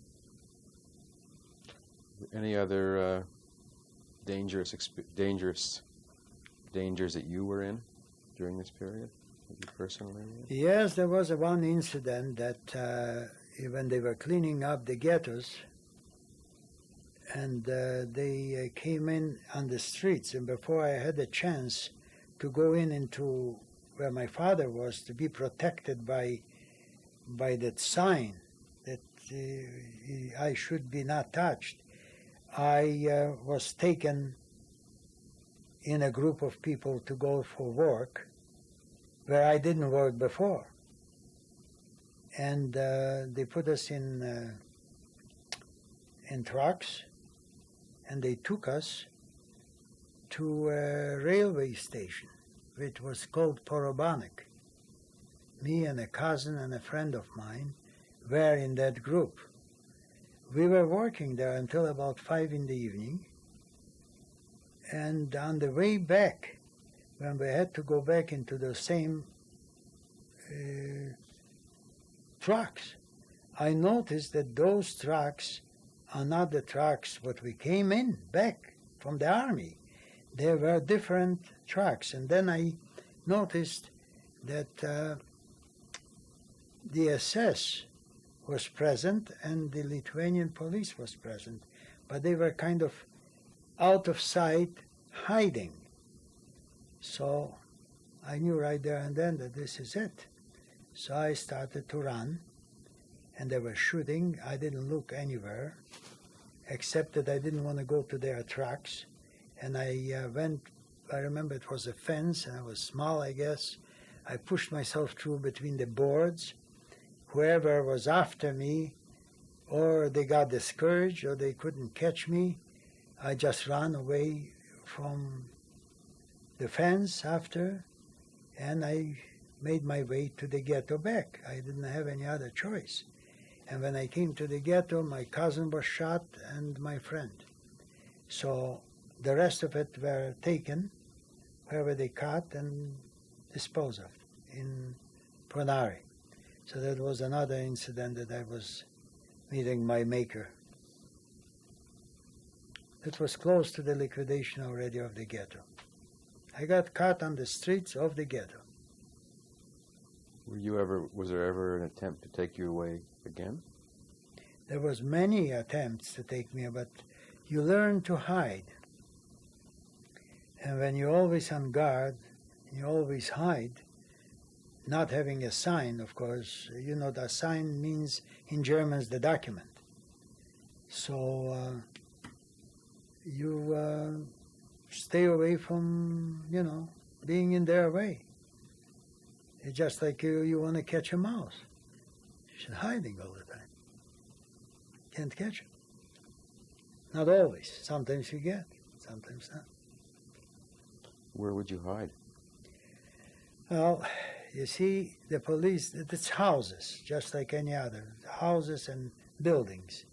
Any other dangers that you were in during this period, that you personally were in?
Yes, there was one incident that when they were cleaning up the ghettos, and they came in on the streets, and before I had a chance to go into where my father was to be protected by that sign that I should be not touched, I was taken in a group of people to go for work where I didn't work before. And they put us in trucks, and they took us to a railway station, which was called Porobanek. Me and a cousin and a friend of mine were in that group. We were working there until about 5 in the evening, and on the way back, when we had to go back into the same trucks, I noticed that those trucks are not the trucks what we came in back from the army. There were different trucks. And then I noticed that the SS was present and the Lithuanian police was present, but they were kind of out of sight, hiding. So I knew right there and then that this is it. So I started to run, and they were shooting. I didn't look anywhere, except that I didn't want to go to their trucks. And I went, I remember it was a fence, and I was small, I guess. I pushed myself through between the boards. Whoever was after me, or they got discouraged, or they couldn't catch me, I just ran away from the fence after, and I made my way to the ghetto back. I didn't have any other choice. And when I came to the ghetto, my cousin was shot and my friend. So the rest of it were taken, wherever they caught, and disposed of in Ponary. So that was another incident that I was meeting my maker. It was close to the liquidation already of the ghetto. I got caught on the streets of the ghetto.
Was there ever an attempt to take you away again?
There was many attempts to take me, but you learn to hide. And when you're always on guard, you always hide, not having a sign, of course. The sign means, in German, the document. So you stay away from, being in their way. It's just like you want to catch a mouse. You're hiding all the time. Can't catch it. Not always. Sometimes you get, sometimes not.
Where would you hide?
Well, you see, the police, it's houses, just like any other, houses and buildings.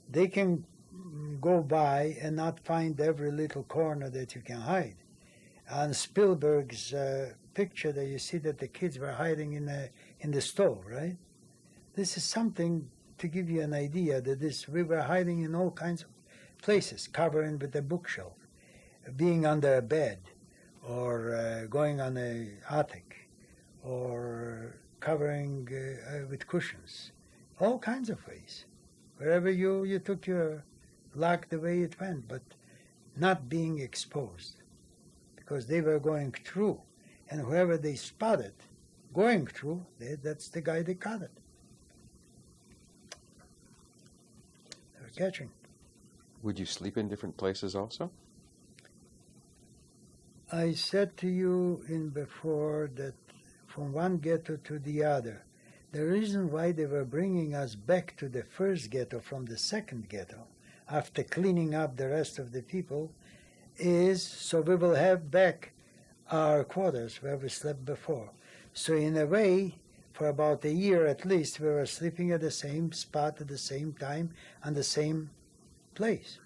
They can go by and not find every little corner that you can hide. On Spielberg's picture there, you see that the kids were hiding in the stove, right? This is something to give you an idea that we were hiding in all kinds of places, covering with a bookshelf, being under a bed, or going on an attic, or covering with cushions, all kinds of ways. Wherever you took your luck the way it went, but not being exposed, because they were going through, and whoever they spotted going through, that's the guy they caught it. They were catching.
Would you sleep in different places also?
I said to you before that from one ghetto to the other, the reason why they were bringing us back to the first ghetto from the second ghetto, after cleaning up the rest of the people, is so we will have back our quarters where we slept before. So in a way, for about a year at least, we were sleeping at the same spot at the same time on the same place.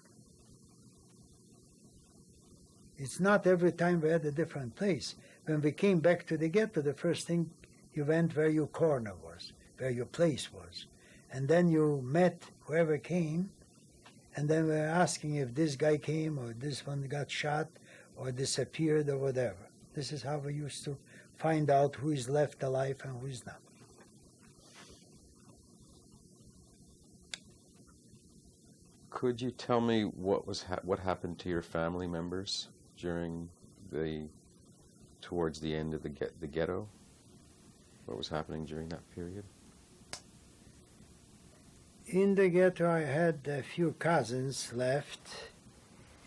It's not every time we had a different place. When we came back to the ghetto, the first thing you went where your corner was, where your place was. And then you met whoever came, and then we were asking if this guy came, or this one got shot, or disappeared, or whatever. This is how we used to find out who is left alive and who is not.
Could you tell me what happened to your family members towards the end of the ghetto? What was happening during that period?
In the ghetto, I had a few cousins left,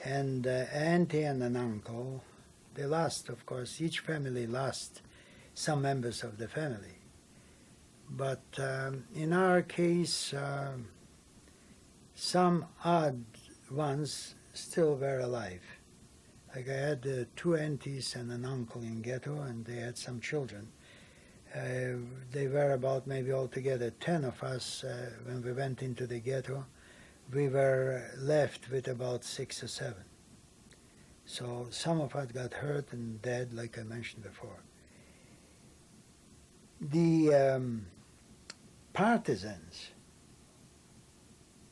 and auntie and an uncle. They lost, of course, each family lost some members of the family. But in our case, some odd ones still were alive. Like I had two aunties and an uncle in ghetto, and they had some children. They were about maybe altogether 10 of us when we went into the ghetto. We were left with about 6 or 7. So some of us got hurt and dead, like I mentioned before. The partisans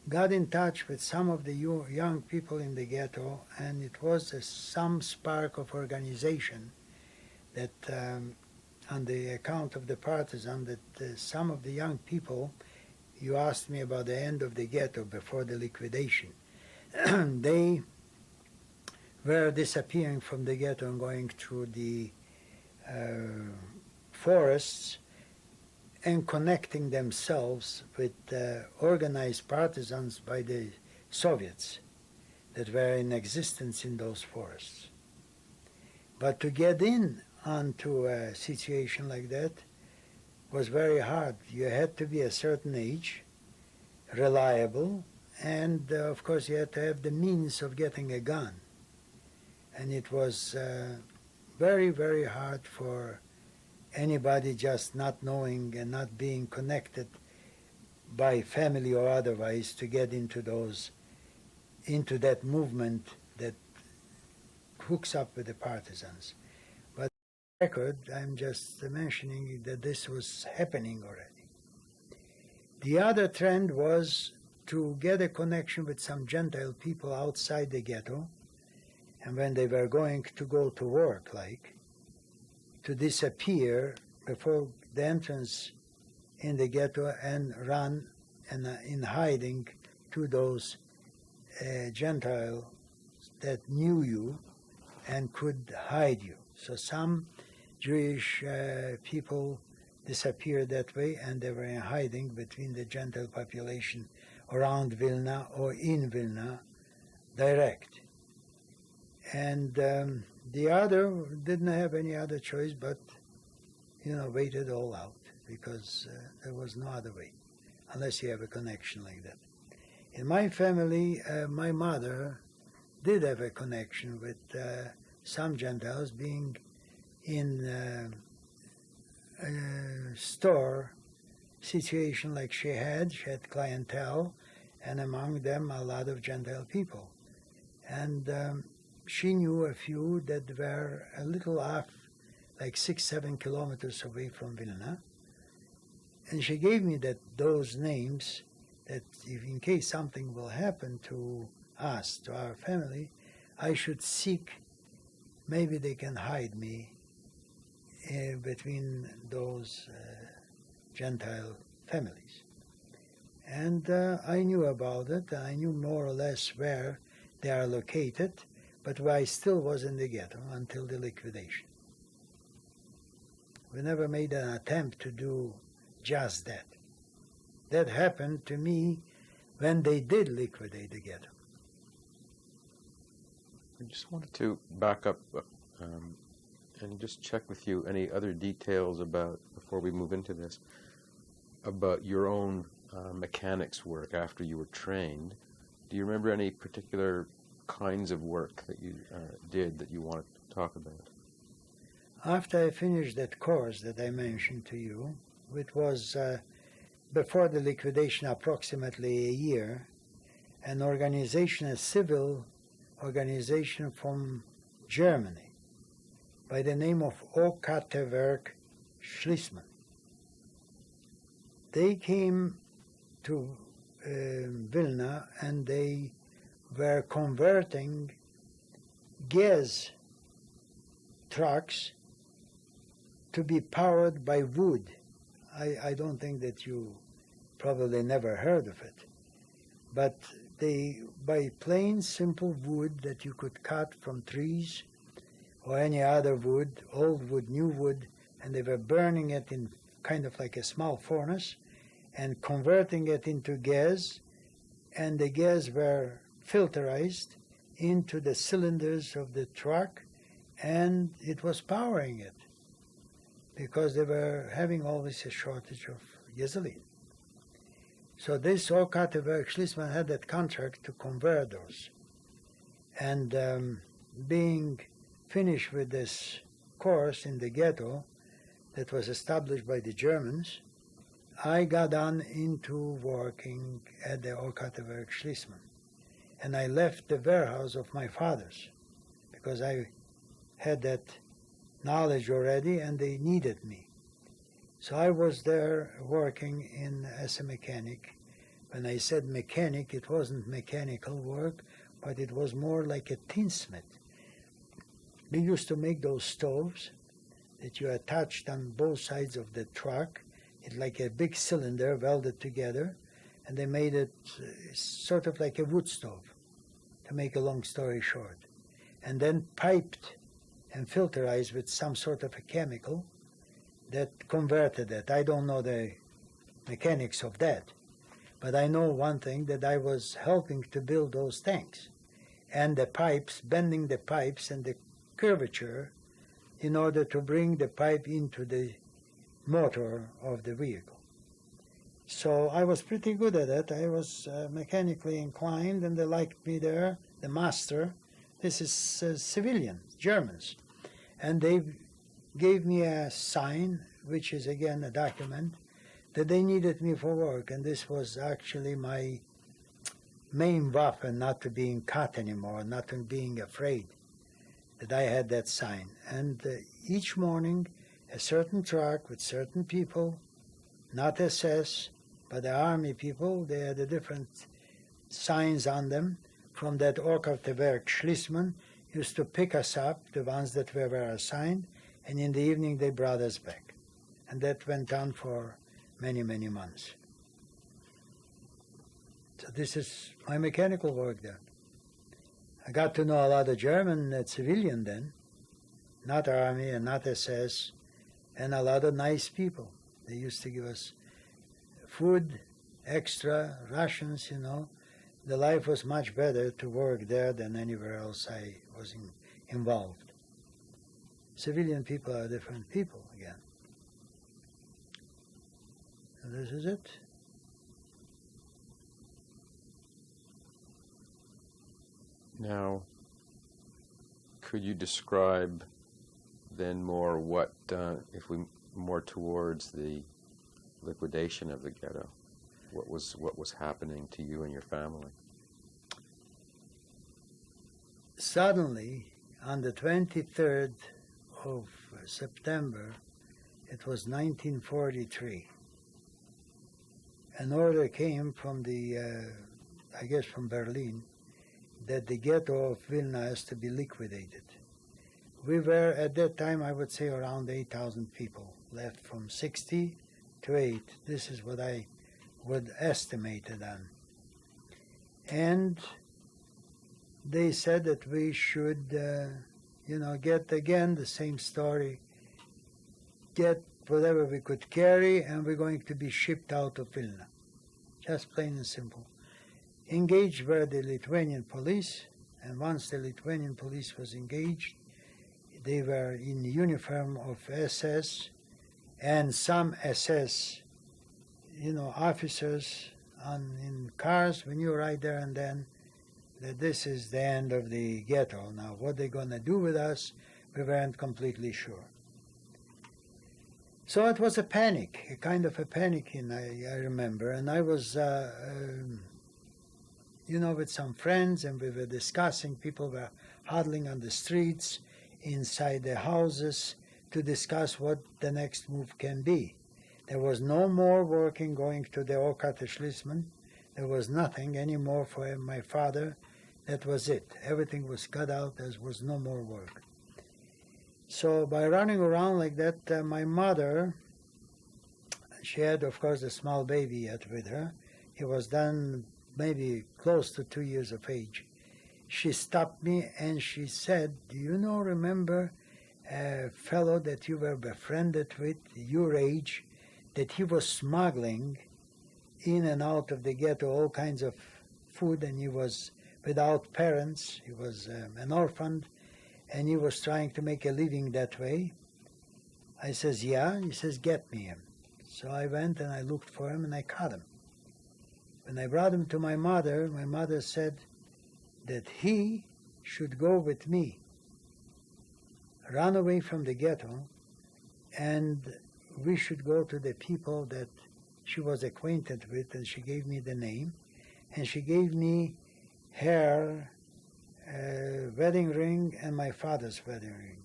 got in touch with some of the young people in the ghetto, and it was some spark of organization that, on the account of the partisan, that some of the young people, you asked me about the end of the ghetto before the liquidation, they were disappearing from the ghetto and going through the forests and connecting themselves with organized partisans by the Soviets that were in existence in those forests. But to get in onto a situation like that was very hard. You had to be a certain age, reliable, and of course you had to have the means of getting a gun. And it was very, very hard for anybody just not knowing and not being connected by family or otherwise to get into that movement that hooks up with the partisans. But on record, I'm just mentioning that this was happening already. The other trend was to get a connection with some Gentile people outside the ghetto, and when they were going to go to work, to disappear before the entrance in the ghetto and run and in hiding to those Gentiles that knew you and could hide you. So some Jewish people disappeared that way, and they were in hiding between the Gentile population around Vilna or in Vilna direct. And the other didn't have any other choice but, wait it all out, because there was no other way, unless you have a connection like that. In my family, my mother did have a connection with some Gentiles, being in a store situation like she had clientele, and among them a lot of Gentile people. And she knew a few that were a little off, like 6-7 kilometers away from Vilna. And she gave me those names, that if in case something will happen to us, to our family, I should seek, maybe they can hide me between those Gentile families. And I knew about it. I knew more or less where they are located, but I still was in the ghetto until the liquidation. We never made an attempt to do just that. That happened to me when they did liquidate the ghetto.
I just wanted to back up and just check with you any other details about, before we move into this, about your own mechanics work after you were trained. Do you remember any particular kinds of work that you did that you wanted to talk about?
After I finished that course that I mentioned to you, which was before the liquidation approximately a year, an organization, a civil organization from Germany by the name of Werk Schließmann. They came to Vilna and they were converting gas trucks to be powered by wood. I don't think that you probably never heard of it, but they, by plain simple wood that you could cut from trees or any other wood, old wood, new wood, and they were burning it in kind of like a small furnace and converting it into gas, and the gas were filterized into the cylinders of the truck, and it was powering it because they were having always a shortage of gasoline. So this Werk Schließmann had that contract to convert those. And being finished with this course in the ghetto that was established by the Germans, I got on into working at the Werk Schließmann. And I left the warehouse of my father's because I had that knowledge already and they needed me. So I was there working as a mechanic. When I said mechanic, it wasn't mechanical work, but it was more like a tinsmith. We used to make those stoves that you attached on both sides of the truck. It's like a big cylinder welded together, and they made it sort of like a wood stove, to make a long story short, and then piped and filterized with some sort of a chemical that converted it. I don't know the mechanics of that, but I know one thing, that I was helping to build those tanks and the pipes, bending the pipes and the curvature in order to bring the pipe into the motor of the vehicle. So I was pretty good at it. I was mechanically inclined, and they liked me there. The master, this is civilian, Germans, and they gave me a sign, which is again a document, that they needed me for work, and this was actually my main weapon, not to being caught anymore, not to being afraid, that I had that sign. And each morning, a certain truck with certain people, not SS, but the army people, they had the different signs on them from that Werk Schließmann, used to pick us up, the ones that were assigned, and in the evening they brought us back. And that went on for many, many months. So this is my mechanical work there. I got to know a lot of German civilian then, not army and not SS, and a lot of nice people. They used to give us food, extra, rations, you know. The life was much better to work there than anywhere else I was involved. Civilian people are different people again. So this is it.
Now, could you describe then more what, if we more towards the liquidation of the ghetto, what was happening to you and your family?
Suddenly, on the 23rd of September, it was 1943, an order came from I guess from Berlin, that the ghetto of Vilna has to be liquidated. We were, at that time, I would say around 8,000 people, left from 60 to 8. This is what I would estimate it on. And they said that we should, get again the same story, get whatever we could carry, and we're going to be shipped out of Vilna. Just plain and simple. Engaged were the Lithuanian police, and once the Lithuanian police was engaged, they were in uniform of SS, and some SS, officers in cars. We knew right there and then that this is the end of the ghetto. Now, what they're going to do with us, we weren't completely sure. So it was a panic, a kind of a panic, I remember. And I was, with some friends, and we were discussing. People were huddling on the streets, inside the houses, to discuss what the next move can be. There was no more working going to the Okate Schlisman. There was nothing anymore for my father. That was it. Everything was cut out. There was no more work. So by running around like that, my mother, she had, of course, a small baby yet with her. He was then maybe close to 2 years of age. She stopped me and she said, "Do you remember a fellow that you were befriended with, your age, that he was smuggling in and out of the ghetto all kinds of food, and he was without parents, he was an orphan, and he was trying to make a living that way?" I says, "Yeah." He says, "Get me him." So I went and I looked for him and I caught him. When I brought him to my mother said that he should go with me, run away from the ghetto, and we should go to the people that she was acquainted with, and she gave me the name, and she gave me her wedding ring and my father's wedding ring.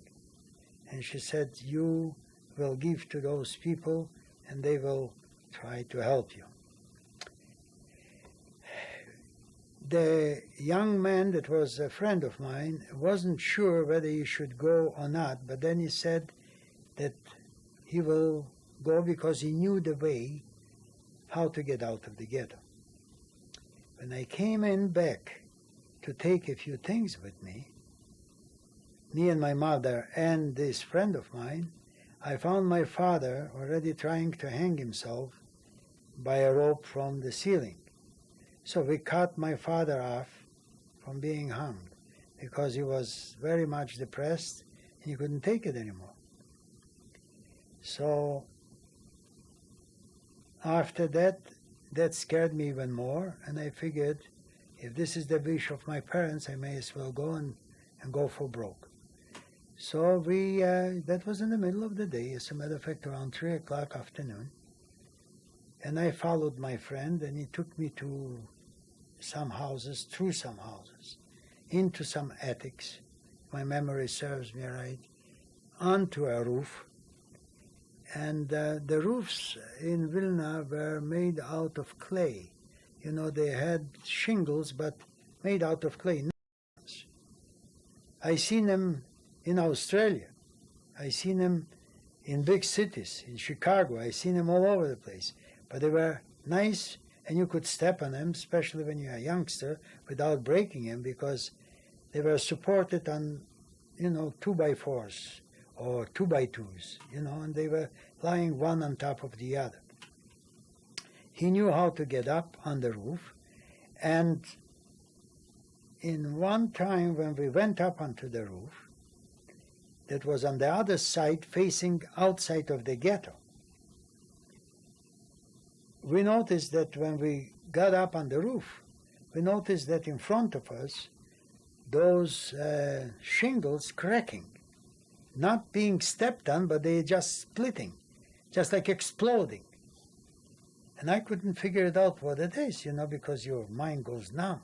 And she said, "You will give to those people and they will try to help you." The young man that was a friend of mine wasn't sure whether he should go or not, but then he said that he will go because he knew the way how to get out of the ghetto. When I came in back to take a few things with me and my mother and this friend of mine, I found my father already trying to hang himself by a rope from the ceiling. So we cut my father off from being hung because he was very much depressed and he couldn't take it anymore. So after that scared me even more, and I figured if this is the wish of my parents, I may as well go and go for broke. So that was in the middle of the day, as a matter of fact, around 3 o'clock afternoon. And I followed my friend, and he took me to some houses, through some houses, into some attics, if my memory serves me right, onto a roof. And the roofs in Vilna were made out of clay. They had shingles, but made out of clay. I seen them in Australia. I seen them in big cities, in Chicago. I seen them all over the place. But they were nice, and you could step on them, especially when you're a youngster, without breaking them, because they were supported on, 2x4s or 2x2s, and they were lying one on top of the other. He knew how to get up on the roof, and in one time when we went up onto the roof, that was on the other side, facing outside of the ghetto, we noticed that when we got up on the roof, we noticed that in front of us those shingles cracking, not being stepped on, but they just splitting, just like exploding. And I couldn't figure it out what it is, because your mind goes numb.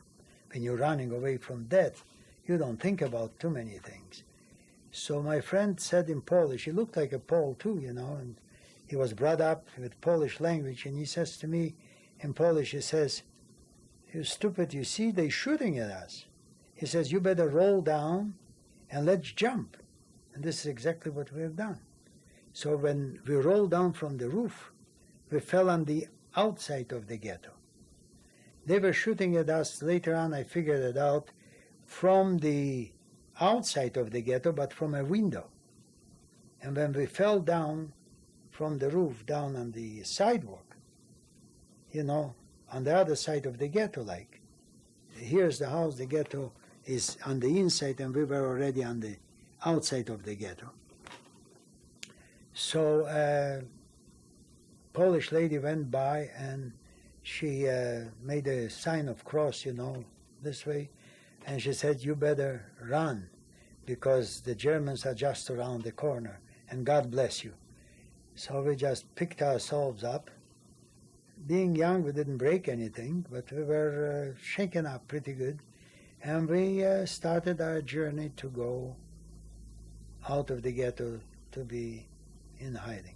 When you're running away from death, you don't think about too many things. So my friend said in Polish, he looked like a Pole too, and he was brought up with Polish language, and he says to me in Polish, he says, "You stupid, you see, they're shooting at us." He says, "You better roll down and let's jump." And this is exactly what we have done. So when we rolled down from the roof, we fell on the outside of the ghetto. They were shooting at us. Later on, I figured it out from the outside of the ghetto, but from a window. And when we fell down from the roof down on the sidewalk, on the other side of the ghetto, like, here's the house, the ghetto is on the inside, and we were already on the outside of the ghetto. So a Polish lady went by, and she made a sign of cross, this way, and she said, "You better run, because the Germans are just around the corner, and God bless you." So we just picked ourselves up. Being young, we didn't break anything, but we were shaken up pretty good, and we started our journey to go out of the ghetto to be in hiding.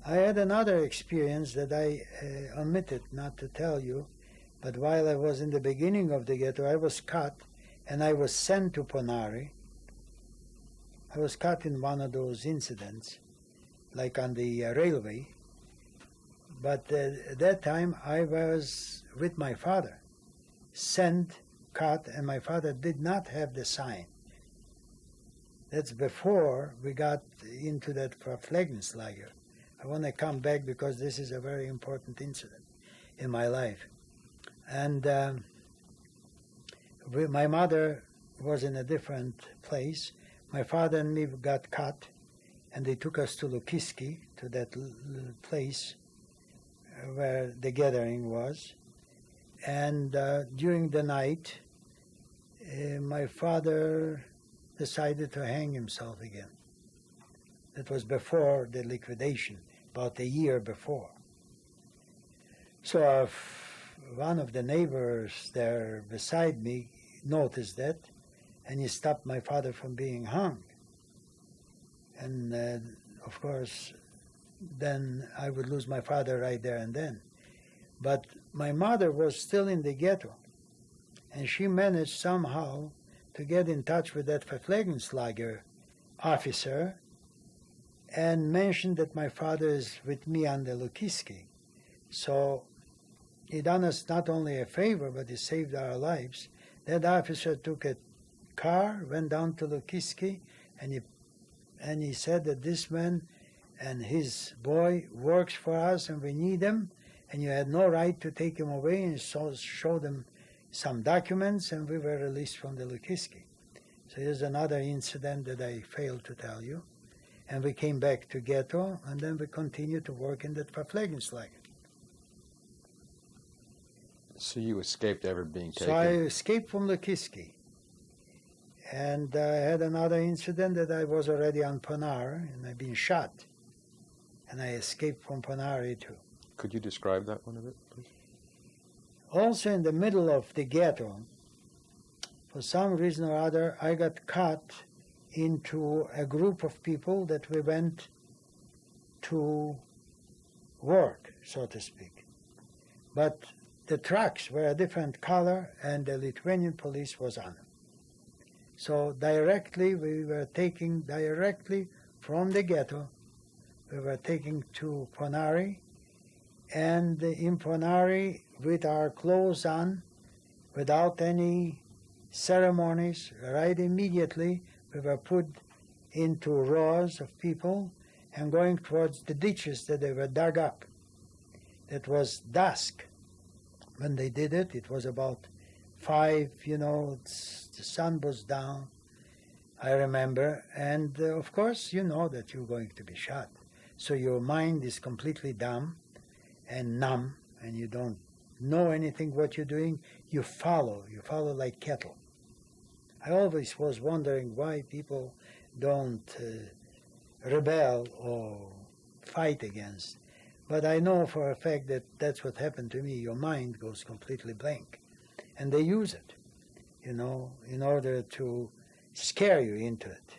I had another experience that I omitted not to tell you, but while I was in the beginning of the ghetto, I was caught and I was sent to Ponary. I was caught in one of those incidents, like on the railway. But at that time, I was with my father, sent, caught, and my father did not have the sign. That's before we got into that Fliegel. I want to come back because this is a very important incident in my life. And my mother was in a different place. My father and me got caught, and they took us to Lukiski, to that place where the gathering was. And during the night, my father decided to hang himself again. That was before the liquidation, about a year before. So one of the neighbors there beside me noticed that, and he stopped my father from being hung. And of course, then I would lose my father right there and then. But my mother was still in the ghetto, and she managed somehow to get in touch with that Verpflegungslager officer and mentioned that my father is with me on the Lukiski. So he done us not only a favor, but he saved our lives. That officer took a car, went down to Lukiski, and he said that this man and his boy works for us and we need him, and you had no right to take him away, and so showed him some documents, and we were released from the Lukiski. So here's another incident that I failed to tell you. And we came back to ghetto, and then we continued to work in that Verpflegungslager.
So you escaped ever being taken?
So I escaped from Lukiski. And I had another incident that I was already on Ponary, and I'd been shot. And I escaped from Ponary too.
Could you describe that one a bit, please?
Also in the middle of the ghetto, for some reason or other, I got caught into a group of people that we went to work, so to speak. But the trucks were a different color, and the Lithuanian police was on them. So we were taking directly from the ghetto, we were taking to Ponary, and in Ponary, with our clothes on, without any ceremonies, right immediately, we were put into rows of people and going towards the ditches that they were dug up. It was dusk when they did it. It was about 5, the sun was down, I remember. And of course, you know that you're going to be shot. So your mind is completely dumb and numb, and you don't know anything what you're doing, you follow like cattle. I always was wondering why people don't rebel or fight against. But I know for a fact that that's what happened to me. Your mind goes completely blank. And they use it, in order to scare you into it.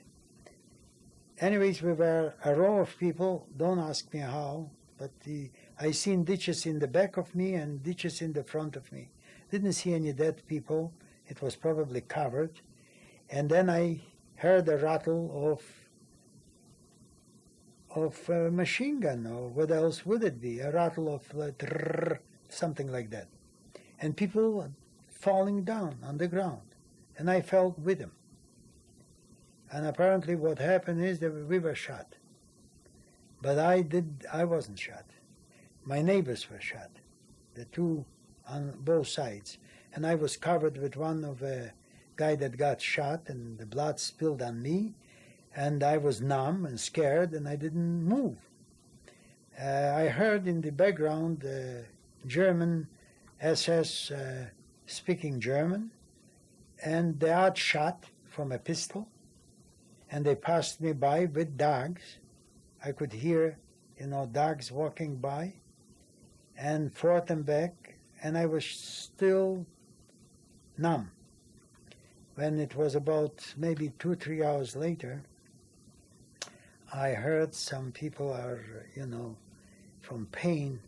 Anyways, we were a row of people. Don't ask me how, but I seen ditches in the back of me and ditches in the front of me. Didn't see any dead people. It was probably covered. And then I heard a rattle of a machine gun, or what else would it be? A rattle of something like that. And people falling down on the ground. And I fell with them. And apparently what happened is that we were shot. But I wasn't shot. My neighbors were shot, the two on both sides. And I was covered with one of a guy that got shot, and the blood spilled on me. And I was numb and scared, and I didn't move. I heard in the background German SS speaking German, and they had shot from a pistol. And they passed me by with dogs. I could hear, dogs walking by, and forth and back, and I was still numb. When it was about maybe 2-3 hours later, I heard some people from pain,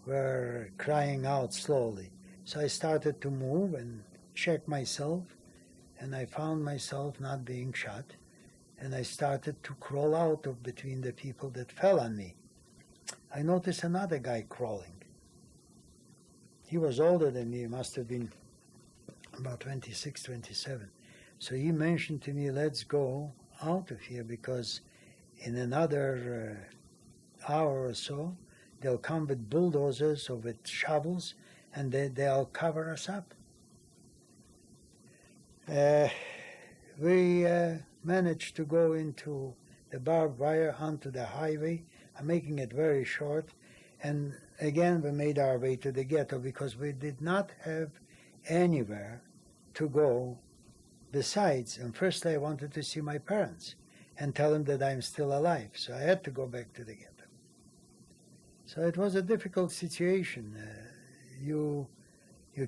were crying out slowly. So I started to move and check myself, and I found myself not being shot. And I started to crawl out of between the people that fell on me. I noticed another guy crawling. He was older than me. He must have been about 26, 27. So he mentioned to me, let's go out of here, because in another hour or so, they'll come with bulldozers or with shovels, and they'll cover us up. We managed to go into the barbed wire onto the highway. I'm making it very short. And again, we made our way to the ghetto because we did not have anywhere to go besides. And first I wanted to see my parents and tell them that I'm still alive. So I had to go back to the ghetto. So it was a difficult situation. You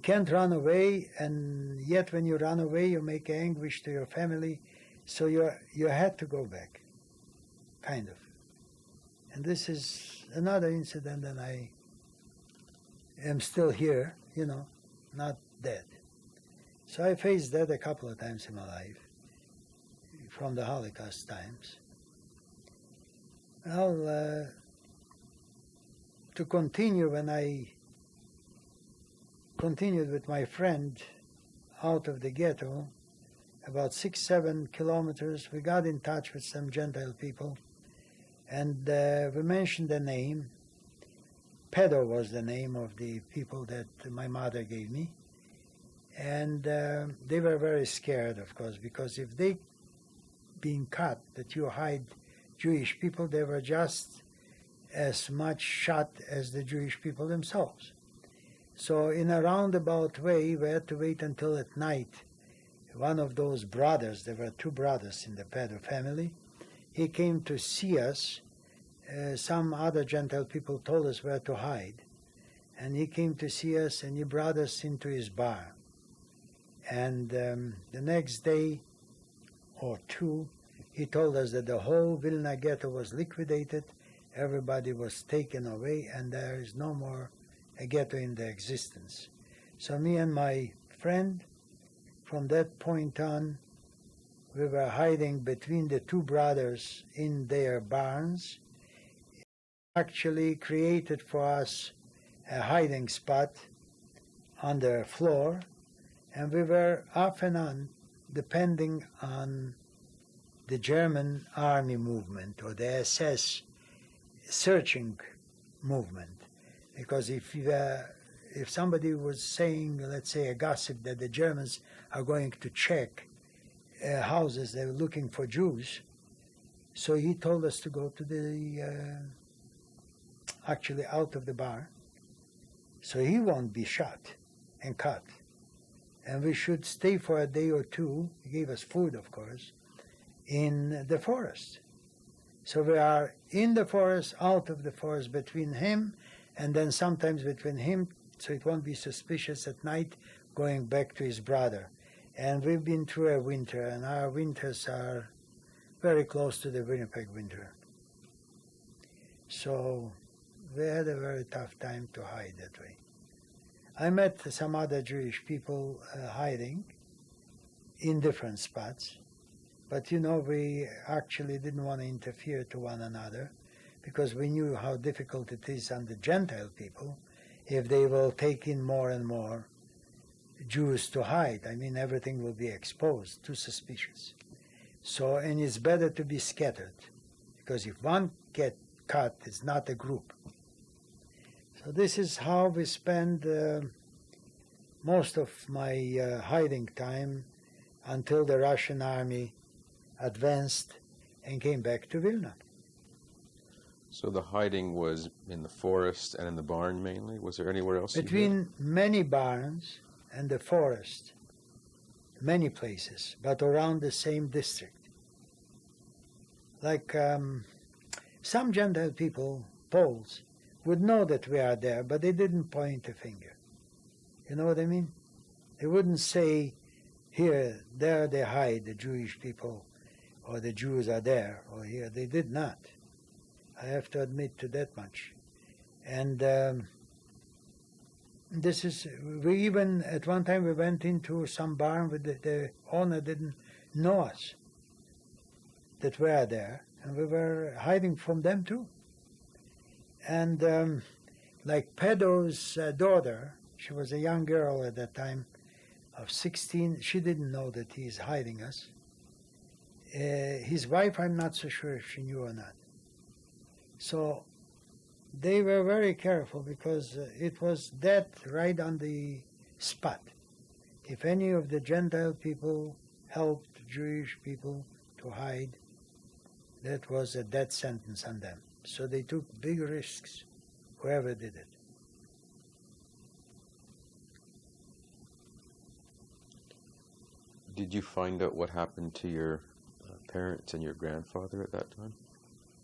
can't run away, and yet when you run away, you make anguish to your family. So you had to go back, kind of. And this is another incident, and I am still here, not dead. So I faced that a couple of times in my life, from the Holocaust times. Well, to continue, when I continued with my friend out of the ghetto, about 6-7 kilometers, we got in touch with some Gentile people, and we mentioned the name. Pedo was the name of the people that my mother gave me. And they were very scared, of course, because if they being caught that you hide Jewish people, they were just as much shot as the Jewish people themselves. So in a roundabout way, we had to wait until at night. One of those brothers, there were 2 brothers in the Pedo family, he came to see us. Some other Gentile people told us where to hide. And he came to see us, and he brought us into his bar. And the next day or 2, he told us that the whole Vilna Ghetto was liquidated, everybody was taken away, and there is no more a ghetto in the existence. So me and my friend, from that point on, we were hiding between the 2 brothers in their barns. Actually created for us a hiding spot on the floor, and we were off and on, depending on the German army movement or the SS searching movement. Because if somebody was saying, let's say, a gossip that the Germans are going to check houses, they were looking for Jews, so he told us to go to the, actually out of the bar, so he won't be shot and cut. And we should stay for a day or two, he gave us food, of course, in the forest. So we are in the forest, out of the forest, between him, and then sometimes between him, so it won't be suspicious at night, going back to his brother. And we've been through a winter, and our winters are very close to the Winnipeg winter. So we had a very tough time to hide that way. I met some other Jewish people hiding in different spots, but we actually didn't want to interfere to one another because we knew how difficult it is on the Gentile people if they will take in more and more Jews to hide. I mean, everything will be exposed, too suspicious. So, and it's better to be scattered, because if one get cut, it's not a group. So this is how we spend most of my hiding time until the Russian army advanced and came back to Vilna.
So the hiding was in the forest and in the barn mainly? Was there anywhere else?
Between many barns and the forest, many places, but around the same district. Like some Gentile people, Poles, would know that we are there, but they didn't point a finger. You know what I mean? They wouldn't say, here, there they hide, the Jewish people, or the Jews are there, or here. They did not. I have to admit to that much. And this is, we even, at one time we went into some barn with the owner didn't know us, that we are there, and we were hiding from them too. And like Pedro's daughter, she was a young girl at that time of 16, she didn't know that he's hiding us. His wife, I'm not so sure if she knew or not. So they were very careful because it was death right on the spot. If any of the Gentile people helped Jewish people to hide, that was a death sentence on them. So they took big risks, whoever did it.
Did you find out what happened to your parents and your grandfather at that time?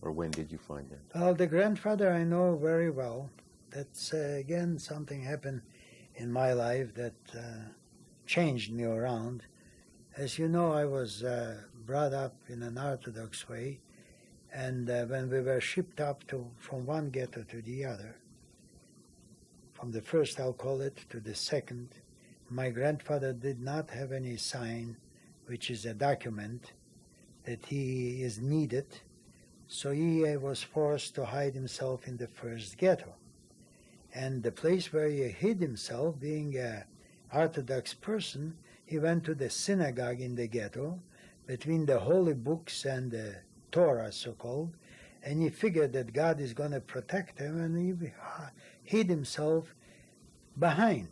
Or when did you find out?
Well, the grandfather I know very well. That's, again, something happened in my life that changed me around. As you know, I was brought up in an Orthodox way, and when we were shipped up from one ghetto to the other, from the first, I'll call it, to the second, my grandfather did not have any sign, which is a document, that he is needed. So he was forced to hide himself in the first ghetto. And the place where he hid himself, being an Orthodox person, he went to the synagogue in the ghetto, between the holy books and the Torah, so-called, and he figured that God is going to protect him, and he hid himself behind.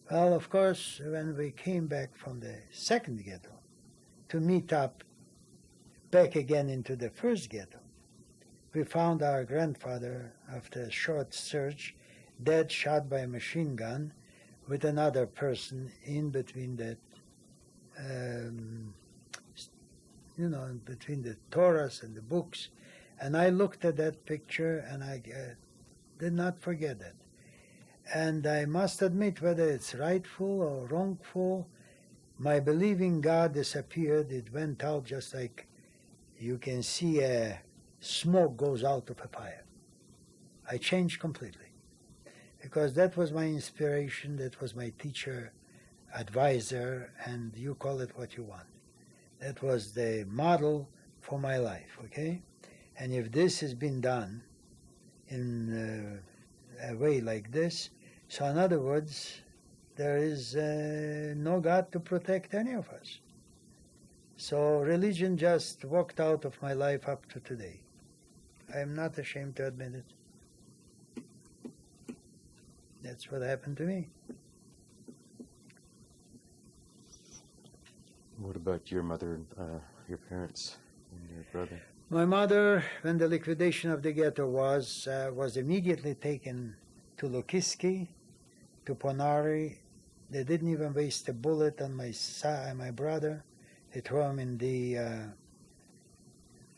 Well, of course, when we came back from the second ghetto to meet up back again into the first ghetto, we found our grandfather, after a short search, dead, shot by a machine gun, with another person in between that, between the Torahs and the books. And I looked at that picture, and I did not forget it. And I must admit, whether it's rightful or wrongful, my believing God disappeared. It went out just like you can see a smoke goes out of a fire. I changed completely, because that was my inspiration, that was my teacher, advisor, and you call it what you want. That was the model for my life, okay? And if this has been done in a way like this, so in other words, there is no God to protect any of us. So religion just walked out of my life up to today. I am not ashamed to admit it. That's what happened to me.
What about your mother, your parents, and your brother?
My mother, when the liquidation of the ghetto was immediately taken to Lukiski, to Ponary. They didn't even waste a bullet on my brother. They threw him in the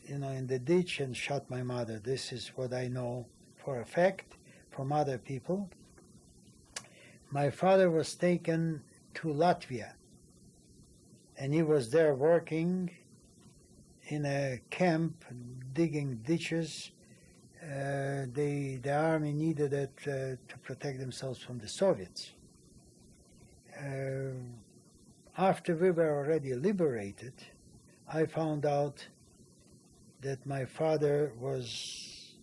in the ditch and shot my mother. This is what I know for a fact from other people. My father was taken to Latvia, and he was there working in a camp, digging ditches. The army needed it to protect themselves from the Soviets. After we were already liberated, I found out that my father was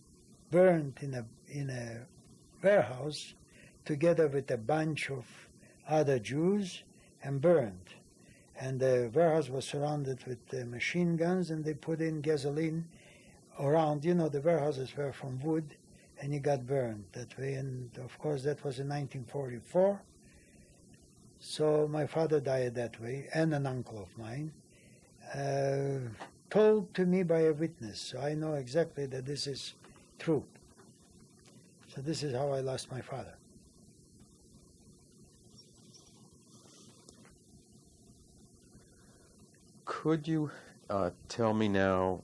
burned in a warehouse together with a bunch of other Jews and burned. And the warehouse was surrounded with machine guns, and they put in gasoline around. The warehouses were from wood, and he got burned that way. And of course, that was in 1944. So my father died that way, and an uncle of mine, told to me by a witness. So I know exactly that this is true. So this is how I lost my father.
Could you tell me now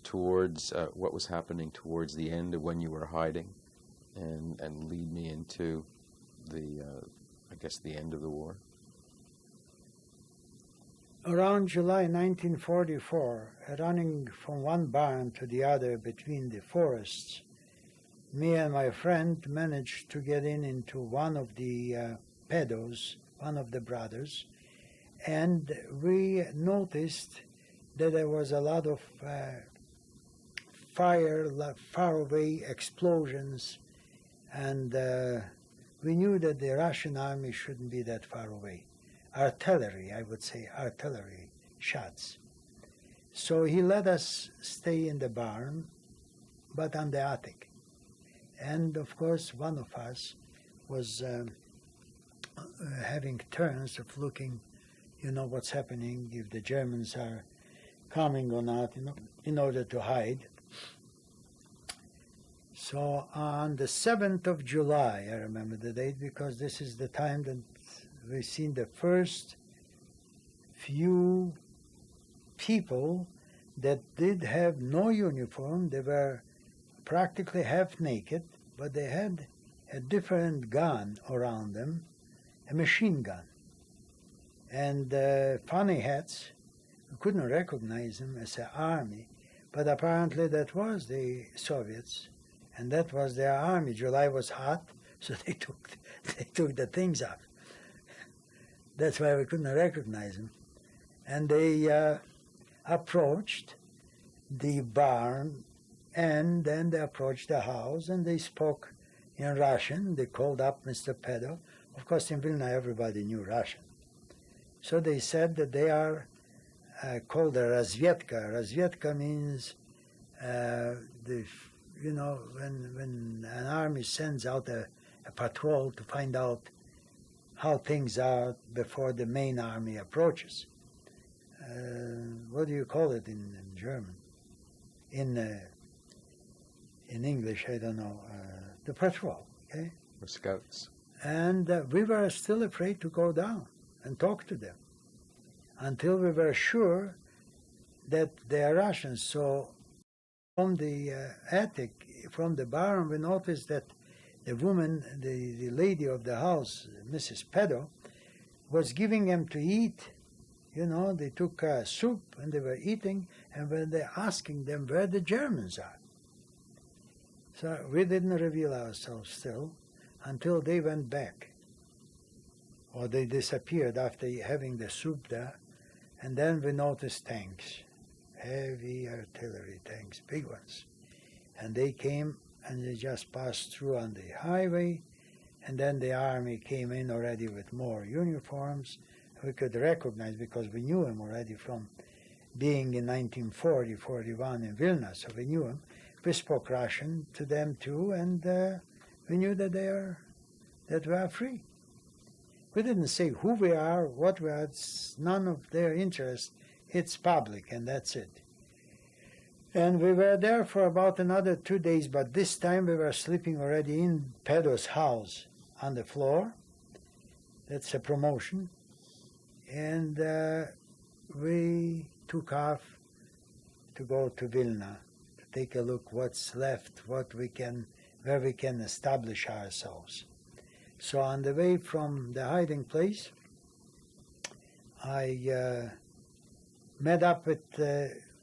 towards what was happening towards the end of when you were hiding, and lead me into the the end of the war?
Around July 1944, running from one barn to the other between the forests, me and my friend managed to get into one of the pedos, one of the brothers, and we noticed that there was a lot of far-away explosions, and we knew that the Russian army shouldn't be that far away. Artillery, I would say, artillery shots. So he let us stay in the barn, but on the attic. And of course, one of us was having turns of looking, what's happening, if the Germans are coming or not, in order to hide. So on the 7th of July, I remember the date because this is the time that we've seen the first few people that did have no uniform. They were practically half naked, but they had a different gun around them, a machine gun. And funny hats. We couldn't recognize them as an army, but apparently that was the Soviets, and that was their army. July was hot, so they took the things off. That's why we couldn't recognize them. And they approached the barn, and then they approached the house, and they spoke in Russian. They called up Mr. Pedo. Of course, in Vilna, everybody knew Russian. So they said that they are called a razvedka. Razvedka means when an army sends out a patrol to find out how things are before the main army approaches. What do you call it in German? In English, I don't know. The patrol, okay?
The scouts.
And we were still afraid to go down and talk to them until we were sure that they are Russians. So from the attic, from the barn, we noticed that the woman, the lady of the house, Mrs. Pedo, was giving them to eat. They took soup and they were eating, and when they're asking them where the Germans are. So we didn't reveal ourselves still until they went back. Or they disappeared after having the soup there. And then we noticed tanks, heavy artillery tanks, big ones. And they came and they just passed through on the highway. And then the army came in already with more uniforms. We could recognize because we knew them already from being in 1940, 41 in Vilna. So we knew them. We spoke Russian to them too, and we knew that we are free. We didn't say who we are, what we are. It's none of their interest. It's public, and that's it. And we were there for about another 2 days, but this time we were sleeping already in Pedro's house on the floor. That's a promotion. And we took off to go to Vilna, to take a look what's left, where we can establish ourselves. So on the way from the hiding place, I met up with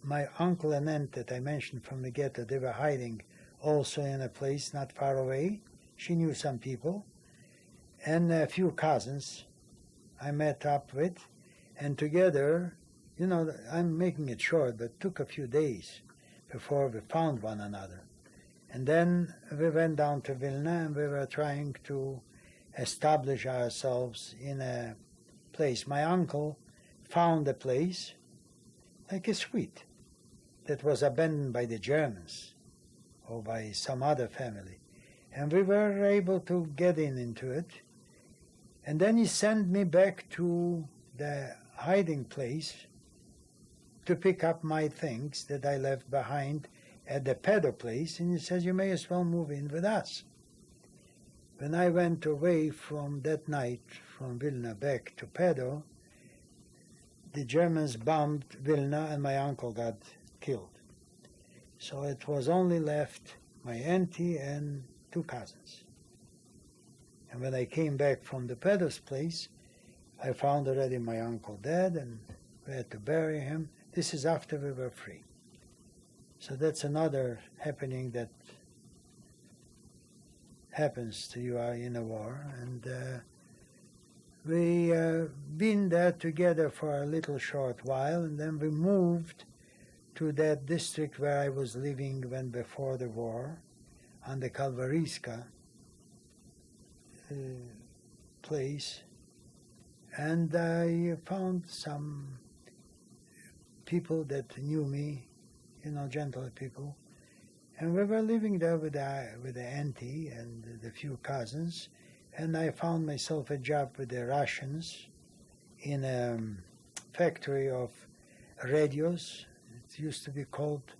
my uncle and aunt that I mentioned from the ghetto. They were hiding also in a place not far away. She knew some people. And a few cousins I met up with. And together, I'm making it short, but it took a few days before we found one another. And then we went down to Vilna and we were trying to establish ourselves in a place. My uncle found a place, like a suite, that was abandoned by the Germans or by some other family. And we were able to get into it. And then he sent me back to the hiding place to pick up my things that I left behind at the pedo place. And he says, you may as well move in with us. When I went away from that night, from Vilna back to Pedo, the Germans bombed Vilna and my uncle got killed. So it was only left my auntie and 2 cousins. And when I came back from the Pedo's place, I found already my uncle dead and we had to bury him. This is after we were free. So that's another happening that happens to you in a war. And we been there together for a little short while, and then we moved to that district where I was living when before the war, on the Kalvariska place. And I found some people that knew me, gentle people. And we were living there with the auntie and the few cousins. And I found myself a job with the Russians in a factory of radios. It used to be called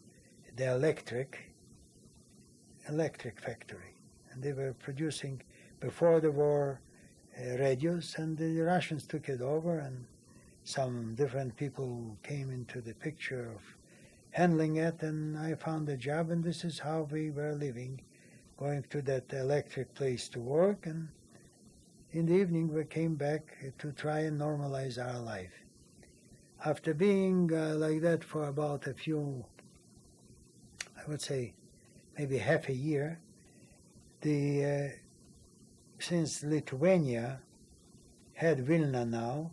the electric factory. And they were producing, before the war, radios, and the Russians took it over, and some different people came into the picture of handling it, and I found a job, and this is how we were living, going to that electric place to work, and in the evening we came back to try and normalize our life. After being like that for about I would say, maybe half a year, since Lithuania had Vilna now,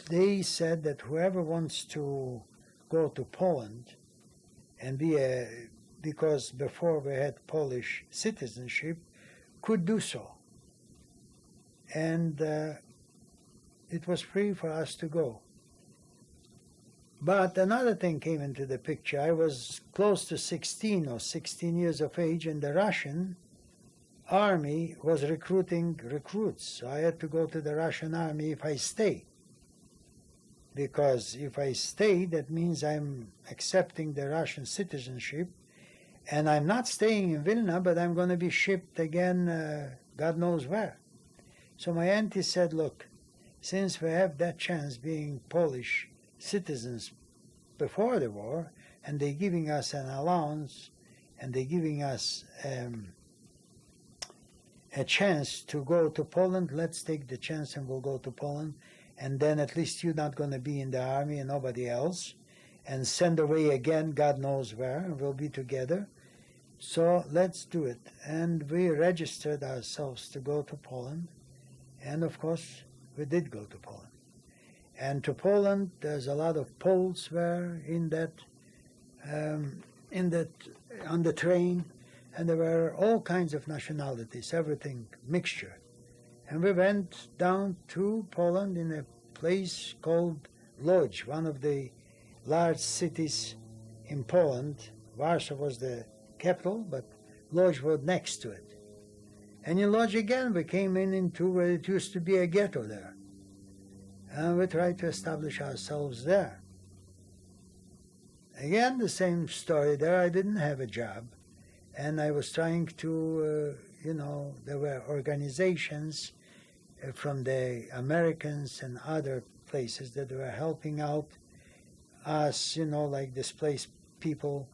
they said that whoever wants to go to Poland and because before we had Polish citizenship, could do so. And it was free for us to go. But another thing came into the picture. I was close to 16 years of age, and the Russian army was recruiting recruits. So I had to go to the Russian army if I stay. Because if I stay, that means I'm accepting the Russian citizenship, and I'm not staying in Vilna, but I'm going to be shipped again, God knows where. So my auntie said, look, since we have that chance being Polish citizens before the war, and they're giving us an allowance, and they're giving us a chance to go to Poland, let's take the chance and we'll go to Poland. And then at least you're not going to be in the army and nobody else, and send away again, God knows where, and we'll be together. So let's do it. And we registered ourselves to go to Poland, and of course, we did go to Poland. And to Poland, there's a lot of Poles were on the train, and there were all kinds of nationalities, everything, mixture. And we went down to Poland in a place called Łódź, one of the large cities in Poland. Warsaw was the capital, but Łódź was next to it. And in Łódź again, we came into where it used to be a ghetto there. And we tried to establish ourselves there. again, the same story there. I didn't have a job, and I was trying to, there were organizations from the Americans and other places that were helping out us, like displaced people.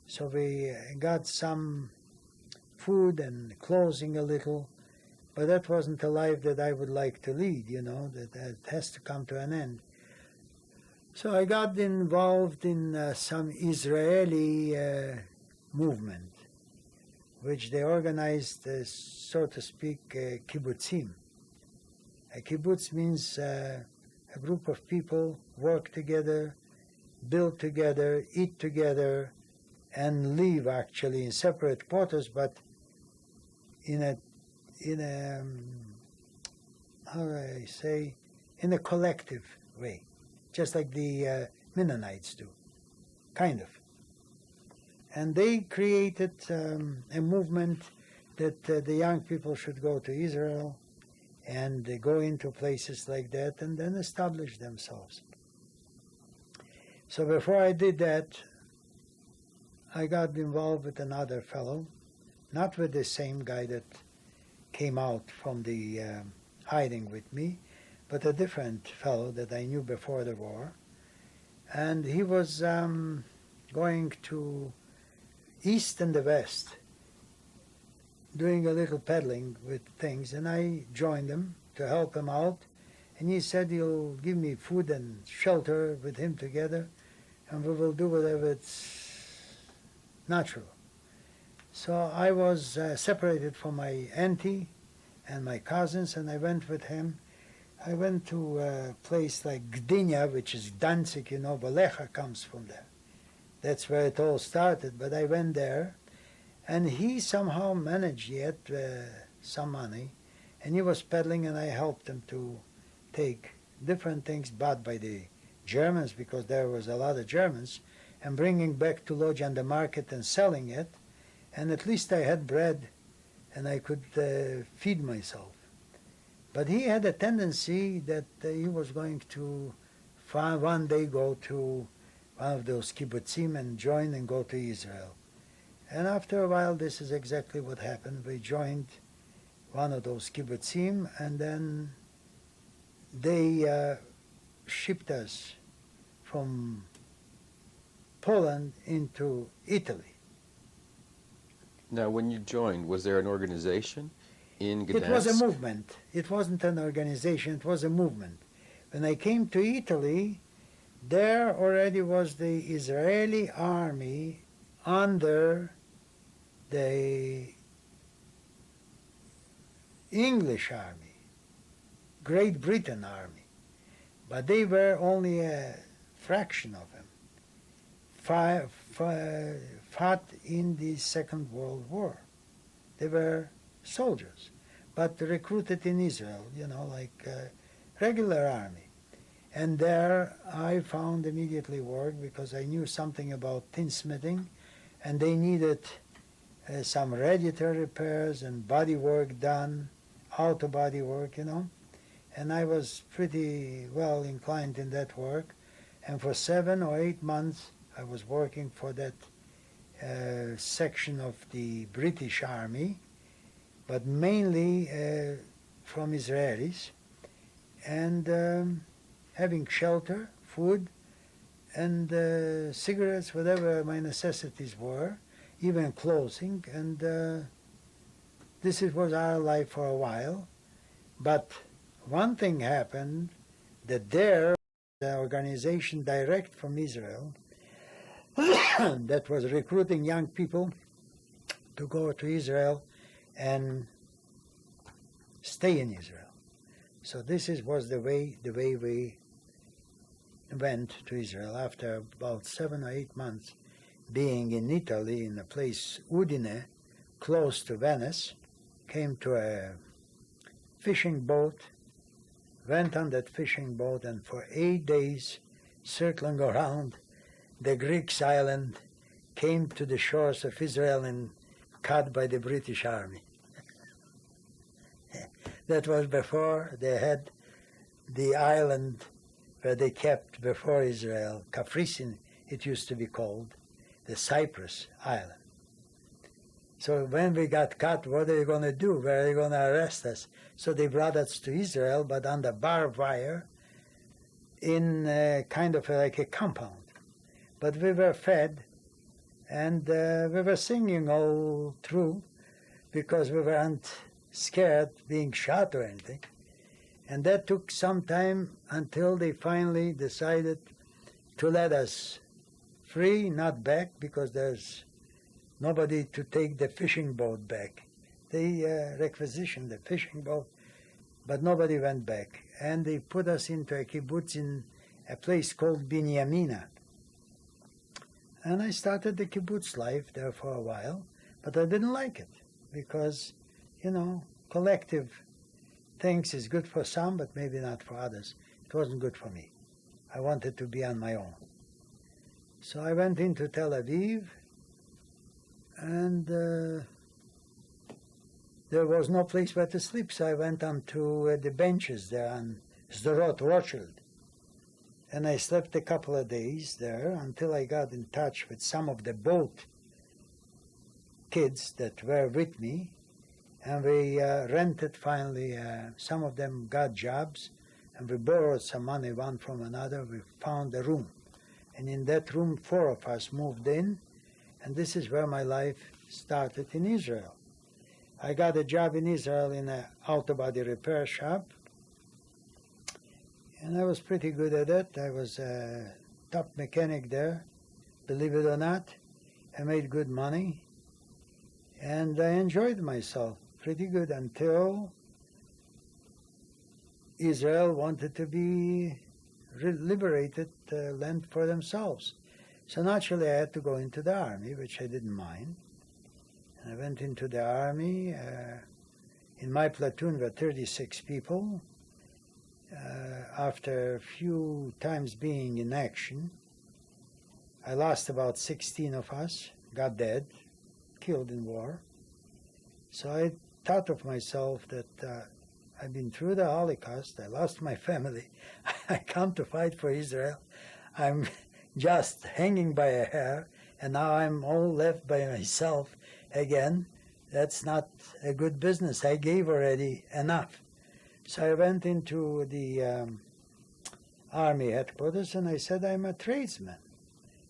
So we got some food and clothing a little, but that wasn't a life that I would like to lead, that has to come to an end. So I got involved in some Israeli movement, which they organized, so to speak, kibbutzim. A kibbutz means a group of people work together, build together, eat together, and live actually in separate quarters, but in a how do I say, in a collective way, just like the Mennonites do, kind of. And they created a movement that the young people should go to Israel and go into places like that and then establish themselves. So before I did that, I got involved with another fellow, not with the same guy that came out from the hiding with me, but a different fellow that I knew before the war. And he was going to east and the west, doing a little peddling with things, and I joined him to help him out. And he said he'll give me food and shelter with him together, and we will do whatever it's natural. So I was separated from my auntie and my cousins, and I went with him. I went to a place like Gdynia, which is Danzig, Balecha comes from there. That's where it all started, but I went there, and he somehow managed yet some money, and he was peddling, and I helped him to take different things bought by the Germans, because there was a lot of Germans, and bringing back to Lodz on the market and selling it, and at least I had bread, and I could feed myself. But he had a tendency that he was going to one day go to one of those kibbutzim and join and go to Israel. And after a while, this is exactly what happened. We joined one of those kibbutzim, and then they shipped us from Poland into Italy.
Now, when you joined, was there an organization in Gdansk?
It was a movement. It wasn't an organization, it was a movement. When I came to Italy, there already was the Israeli army under the English army, Great Britain army. But they were only a fraction of them. Fought in the Second World War. They were soldiers, but recruited in Israel, like regular army. And there I found immediately work because I knew something about tinsmithing, and they needed some radiator repairs and body work done, auto body work, And I was pretty well inclined in that work. And for 7 or 8 months, I was working for that section of the British Army, but mainly from Israelis, and having shelter, food, and cigarettes, whatever my necessities were, even clothing, and this was our life for a while. But one thing happened, that there, the organization direct from Israel, that was recruiting young people to go to Israel and stay in Israel. So this was the way we went to Israel. After about 7 or 8 months being in Italy, in a place Udine, close to Venice, came to a fishing boat, went on that fishing boat, and for 8 days, circling around the Greeks' island, came to the shores of Israel and caught by the British Army. That was before they had the island where they kept before Israel, Caprice it used to be called, the Cyprus Island. So when we got caught, what are you going to do? Where are you going to arrest us? So they brought us to Israel, but under barbed wire in kind of like a compound. But we were fed, and we were singing all through because we weren't scared being shot or anything. And that took some time until they finally decided to let us free, not back, because there's nobody to take the fishing boat back. They requisitioned the fishing boat, but nobody went back. And they put us into a kibbutz in a place called Binyamina. And I started the kibbutz life there for a while, but I didn't like it because, collective things is good for some, but maybe not for others. It wasn't good for me. I wanted to be on my own. So I went into Tel Aviv, and there was no place where to sleep, so I went onto the benches there on Sderot Rothschild. And I slept a couple of days there until I got in touch with some of the boat kids that were with me, and we rented finally, some of them got jobs, and we borrowed some money one from another. We found a room, and in that room 4 of us moved in, and this is where my life started in Israel. I got a job in Israel in an auto body repair shop, and I was pretty good at it. I was a top mechanic there, believe it or not. I made good money, and I enjoyed myself pretty good until Israel wanted to be liberated land for themselves. So naturally I had to go into the army, which I didn't mind. And I went into the army. In my platoon were 36 people. After a few times being in action, I lost about 16 of us, got dead, killed in war. So I thought of myself that I've been through the Holocaust, I lost my family, I come to fight for Israel, I'm just hanging by a hair, and now I'm all left by myself again. That's not a good business. I gave already enough. So I went into the army headquarters and I said, I'm a tradesman,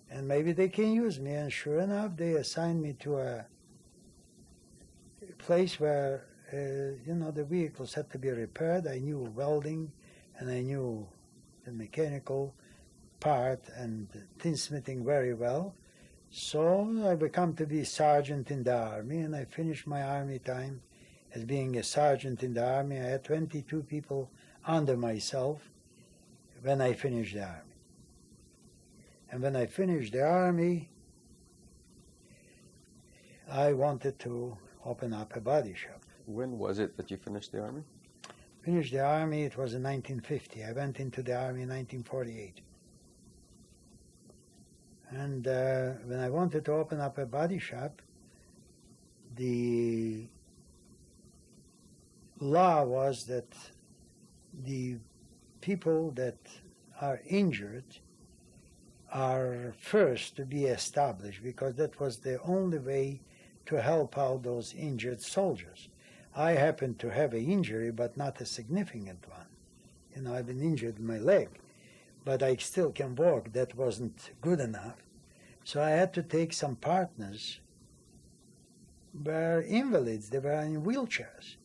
and maybe they can use me. And sure enough, they assigned me to a place where, the vehicles had to be repaired. I knew welding, and I knew the mechanical part and tinsmithing very well. So I became to be sergeant in the army, and I finished my army time as being a sergeant in the army. I had 22 people under myself when I finished the army. And when I finished the army, I wanted to open up a body shop.
When was it that you finished the army?
Finished the army, it was in 1950. I went into the army in 1948. And when I wanted to open up a body shop, the law was that the people that are injured are first to be established, because that was the only way to help out those injured soldiers. I happened to have an injury, but not a significant one. I've been injured in my leg, but I still can walk. That wasn't good enough. So I had to take some partners who were invalids. They were in wheelchairs.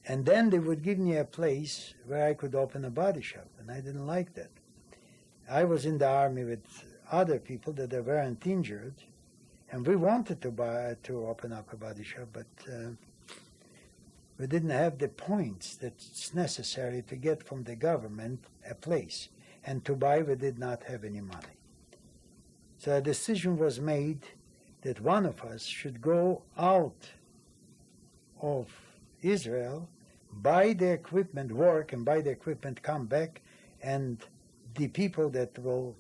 And then they would give me a place where I could open a body shop, and I didn't like that. I was in the army with other people that weren't injured, and we wanted to open up a body shop, but we didn't have the points that's necessary to get from the government a place. And to buy, we did not have any money. So a decision was made that one of us should go out of Israel, buy the equipment, work and buy the equipment, come back, and the people that will,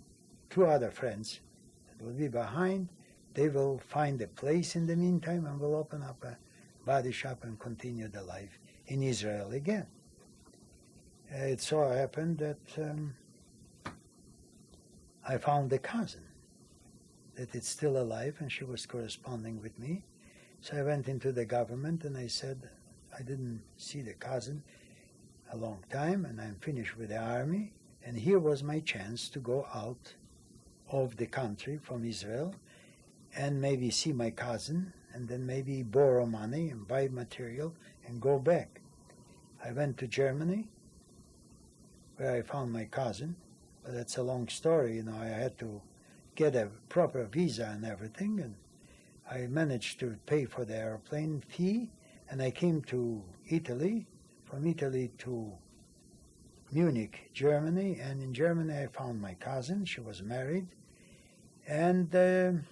2 other friends that will be behind, they will find a place in the meantime and will open up a body shop and continue the life in Israel again. It so happened that I found a cousin that it's still alive, and she was corresponding with me. So I went into the government and I said, I didn't see the cousin a long time, and I'm finished with the army, and here was my chance to go out of the country from Israel and maybe see my cousin, and then maybe borrow money and buy material and go back. I went to Germany, where I found my cousin, but that's a long story. I had to get a proper visa and everything, and I managed to pay for the airplane fee, and I came to Italy, from Italy to Munich, Germany, and in Germany I found my cousin. She was married, and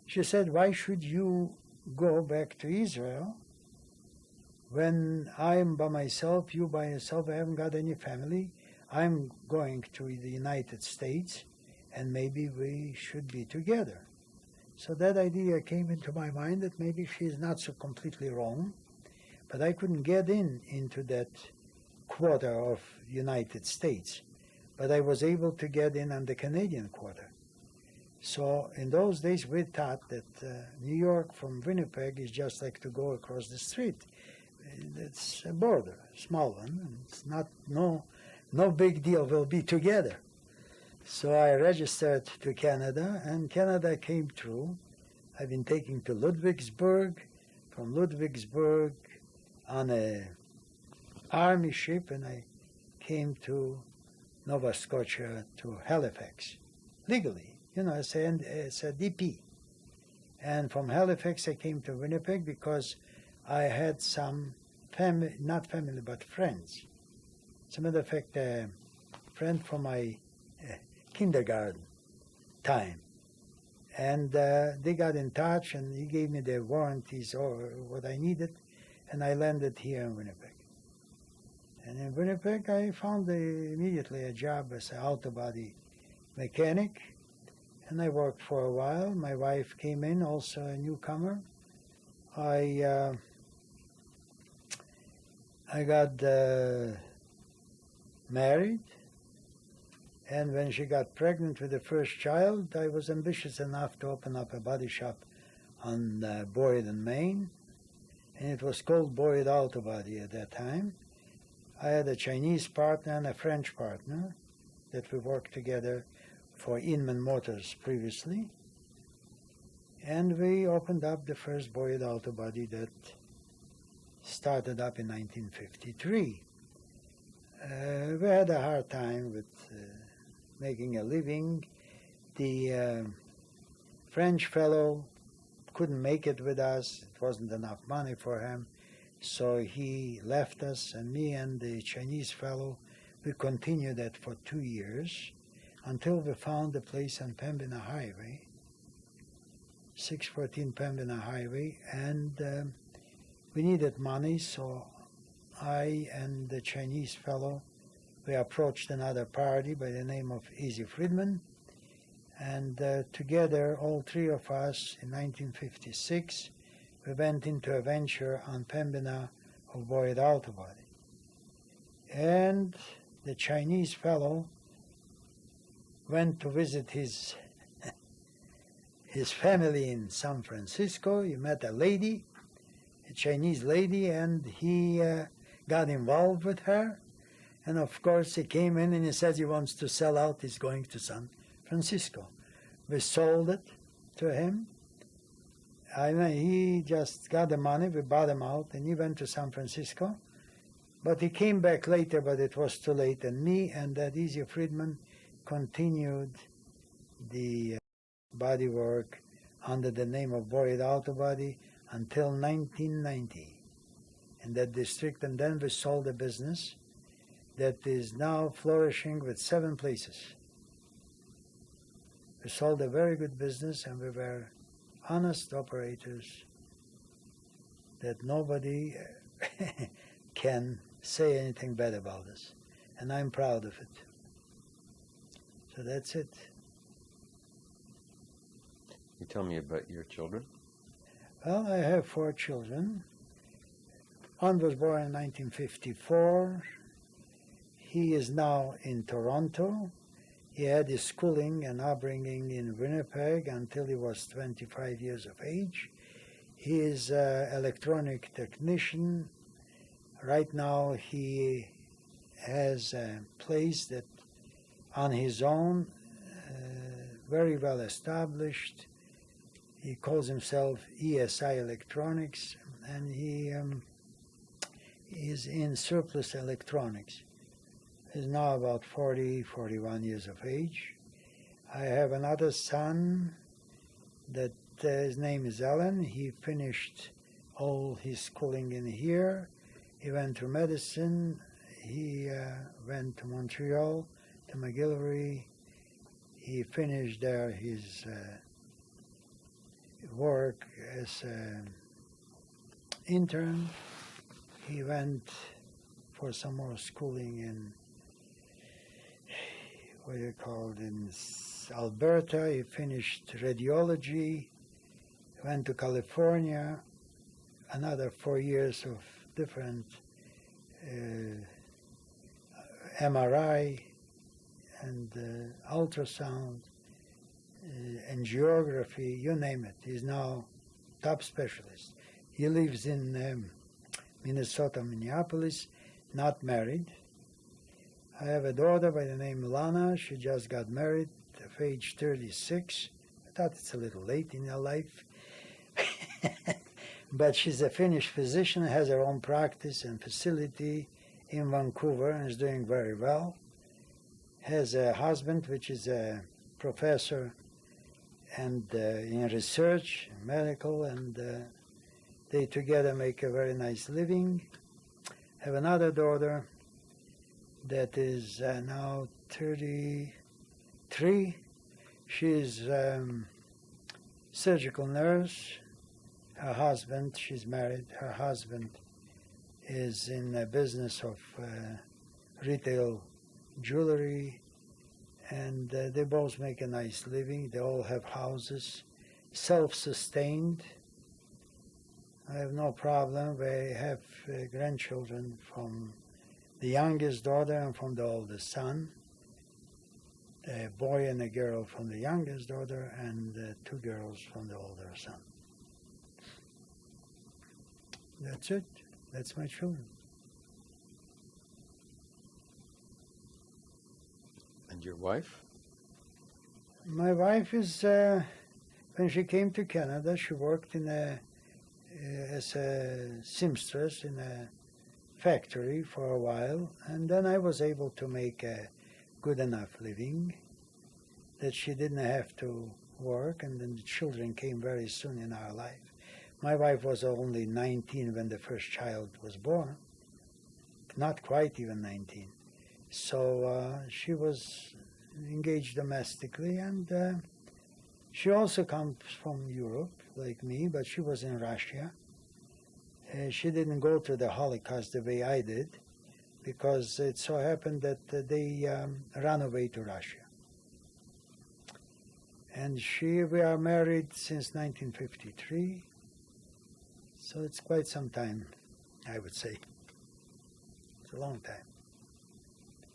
she said, why should you go back to Israel when I'm by myself, you by yourself, I haven't got any family, I'm going to the United States, and maybe we should be together. So that idea came into my mind that maybe she's not so completely wrong, but I couldn't get into that quota of United States, but I was able to get in on the Canadian quota. So in those days we thought that New York from Winnipeg is just like to go across the street. It's a border, small one, and it's not no big deal, we'll be together. So I registered to Canada, and Canada came through. I've been taken to Ludwigsburg, from Ludwigsburg on a army ship, and I came to Nova Scotia, to Halifax, legally, as a DP. And from Halifax I came to Winnipeg because I had some family, not family, but friends. As a matter of fact, a friend from my kindergarten time. And they got in touch, and he gave me the warranties or what I needed, and I landed here in Winnipeg. And in Winnipeg, I found immediately a job as an auto body mechanic, and I worked for a while. My wife came in, also a newcomer. I got married, and when she got pregnant with the first child, I was ambitious enough to open up a body shop on Boyd and Main, and it was called Boyd Auto Body at that time. I had a Chinese partner and a French partner that we worked together for Inman Motors previously, and we opened up the first Boyd Auto Body that started up in 1953. We had a hard time with making a living. The French fellow couldn't make it with us. It wasn't enough money for him. So he left us, and me and the Chinese fellow, we continued that for 2 years until we found a place on Pembina Highway, 614 Pembina Highway, and we needed money, so I and the Chinese fellow, we approached another party by the name of Easy Friedman, and together, all three of us, in 1956, we went into a venture on Pembina of Boyd Auto Body. And the Chinese fellow went to visit his family in San Francisco. He met a lady, a Chinese lady, and he got involved with her. And of course, he came in and he says he wants to sell out. He's going to San Francisco. We sold it to him. He just got the money, we bought him out, and he went to San Francisco. But he came back later, but it was too late, and me and that Easy Friedman continued the body work under the name of Boyd Auto Body until 1990 in that district, and then we sold a business that is now flourishing with 7 places. We sold a very good business, and we were honest operators that nobody can say anything bad about us, and I'm proud of it. So that's it.
You tell me about your children.
Well, I have 4 children. One was born in 1954. He is now in Toronto. He had his schooling and upbringing in Winnipeg until he was 25 years of age. He is an electronic technician. Right now he has a place that on his own, very well established. He calls himself ESI Electronics, and he is in surplus electronics. He's now about 40, 41 years of age. I have another son that his name is Alan. He finished all his schooling in here. He went to medicine. He went to Montreal, to McGillivray. He finished there his work as an intern. He went for some more schooling in, in Alberta. He finished radiology, went to California, another 4 years of different MRI and ultrasound, angiography, you name it. He's now top specialist. He lives in Minnesota, Minneapolis, not married. I have a daughter by the name Lana. She just got married at age 36. I thought it's a little late in her life. But she's a Finnish physician, has her own practice and facility in Vancouver, and is doing very well. Has a husband, which is a professor and in research, medical, and they together make a very nice living. Have another daughter that is now 33. She's surgical nurse. Her husband, she's married, her husband is in the business of retail jewelry, and they both make a nice living. They all have houses, self-sustained. I have no problem. They have grandchildren from the youngest daughter and from the oldest son. A boy and a girl from the youngest daughter, and 2 girls from the older son. That's it. That's my children.
And your wife?
My wife is, when she came to Canada, she worked in as a seamstress in a factory for a while, and then I was able to make a good enough living that she didn't have to work, and then the children came very soon in our life. My wife was only 19 when the first child was born, not quite even 19. So she was engaged domestically, and she also comes from Europe, like me, but she was in Russia. She didn't go through the Holocaust the way I did, because it so happened that they ran away to Russia. And we are married since 1953, so it's quite some time, I would say. It's a long time.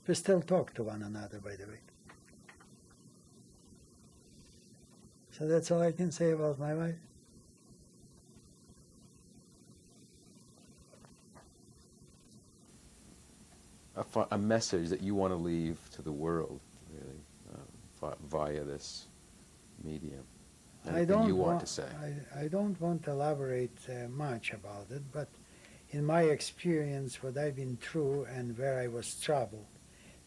We still talk to one another, by the way. So that's all I can say about my wife.
A message that you want to leave to the world, really, via this medium. Anything you want to say?
I don't want to elaborate much about it, but in my experience, what I've been through and where I was troubled,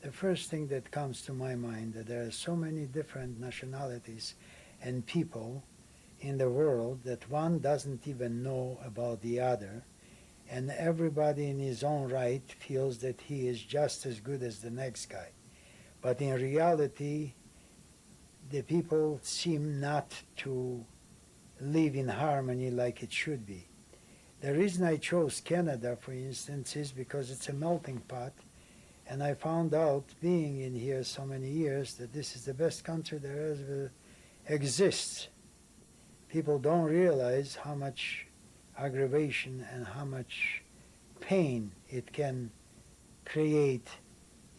the first thing that comes to my mind that there are so many different nationalities and people in the world that one doesn't even know about the other, and everybody in his own right feels that he is just as good as the next guy. But in reality, the people seem not to live in harmony like it should be. The reason I chose Canada, for instance, is because it's a melting pot, and I found out, being in here so many years, that this is the best country there ever exists. People don't realize how much aggravation and how much pain it can create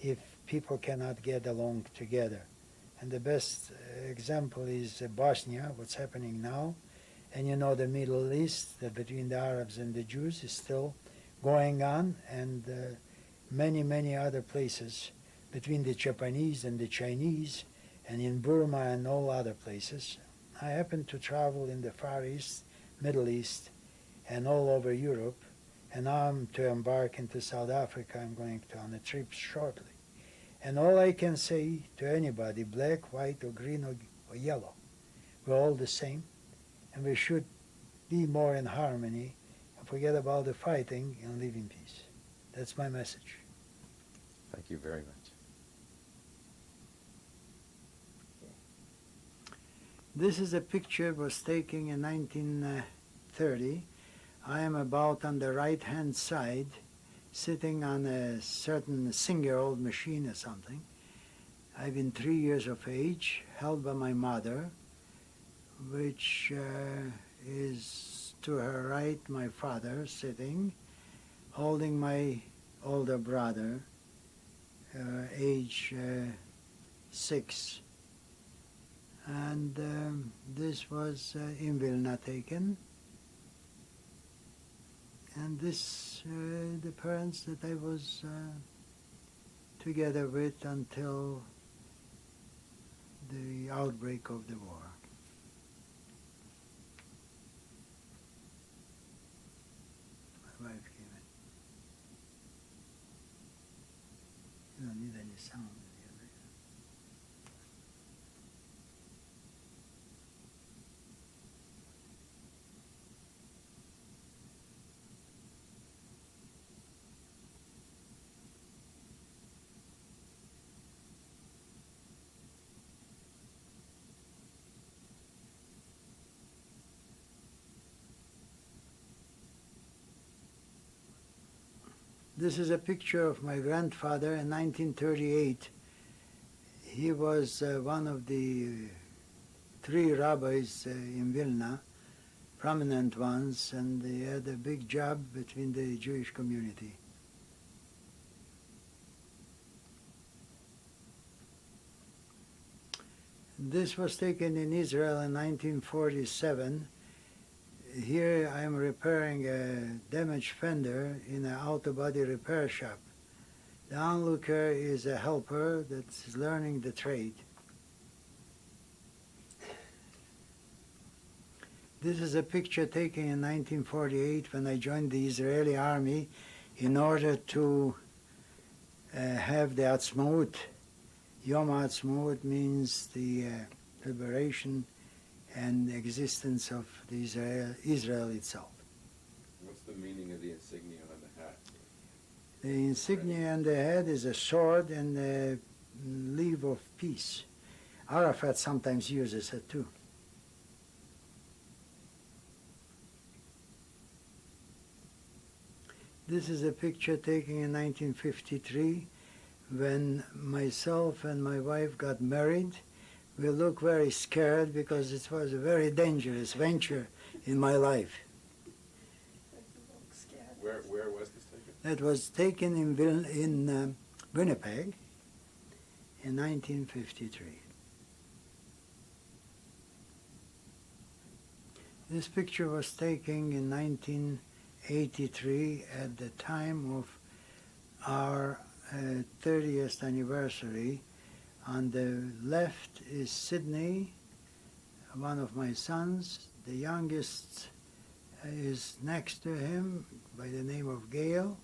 if people cannot get along together. And the best example is Bosnia, what's happening now. And you know the Middle East, that between the Arabs and the Jews is still going on, and many, many other places between the Japanese and the Chinese, and in Burma and all other places. I happen to travel in the Far East, Middle East, and all over Europe, and now I'm to embark into South Africa. I'm going on a trip shortly. And all I can say to anybody, black, white, or green, or yellow, we're all the same, and we should be more in harmony and forget about the fighting and live in peace. That's my message.
Thank you very much.
This is a picture was taken in 1930. I am about on the right-hand side, sitting on a certain single-old machine or something. I've been 3 years of age, held by my mother, which is to her right my father sitting, holding my older brother, age 6. And this was in Vilna taken. And this, the parents that I was together with until the outbreak of the war. My wife came in. You don't need any sound. This is a picture of my grandfather in 1938. He was one of the 3 rabbis in Vilna, prominent ones, and he had a big job between the Jewish community. This was taken in Israel in 1947. Here I am repairing a damaged fender in an auto body repair shop. The onlooker is a helper that's learning the trade. This is a picture taken in 1948 when I joined the Israeli army in order to have the Atzmaut. Yom Ha'atzmaut means the liberation and existence of the Israel itself.
What's the meaning of the insignia on the hat?
The insignia on the head is a sword and a leaf of peace. Arafat sometimes uses it too. This is a picture taken in 1953 when myself and my wife got married. We look very scared because it was a very dangerous venture in my life.
Where was this taken?
That was taken in Winnipeg in 1953. This picture was taken in 1983 at the time of our 30th anniversary. On the left is Sydney, one of my sons. The youngest is next to him by the name of Gail.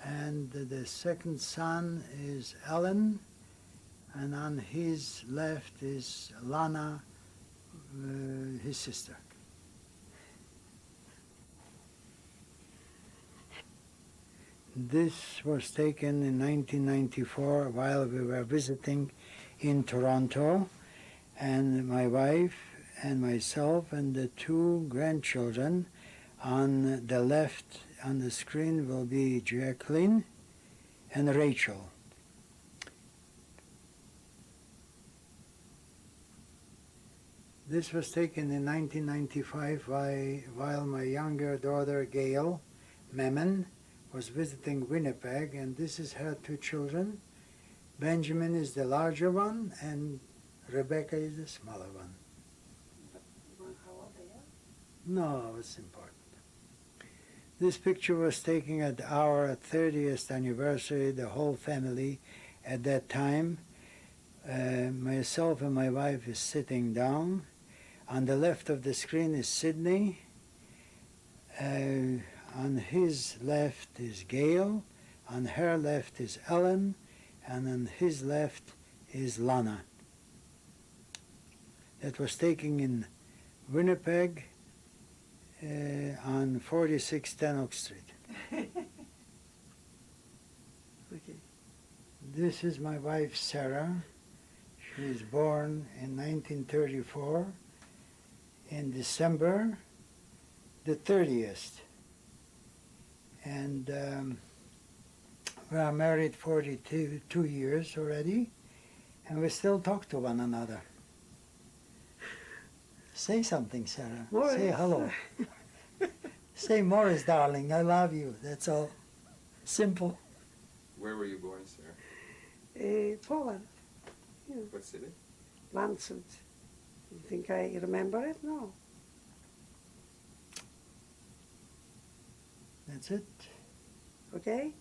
And the second son is Ellen. And on his left is Lana, his sister. This was taken in 1994 while we were visiting in Toronto, and my wife and myself and the 2 grandchildren. On the left on the screen will be Jacqueline and Rachel. This was taken in 1995 while my younger daughter Gail Memon was visiting Winnipeg, and this is her 2 children. Benjamin is the larger one, and Rebecca is the smaller one.
How old they are?
No, it's important. This picture was taken at our 30th anniversary, the whole family at that time. Myself and my wife is sitting down. On the left of the screen is Sydney. On his left is Gail. On her left is Ellen. And on his left is Lana. That was taken in Winnipeg on 46 Oak Street.
Okay.
This is my wife, Sara. She was born in 1934 in December the 30th. And we are married 42 years already, and we still talk to one another. Say something, Sara.
Maurice.
Say hello. Say, Maurice, darling, I love you. That's all. Simple.
Where were you born, Sarah?
Poland,
What city?
Landshut. You think I remember it? No.
That's it.
Okay?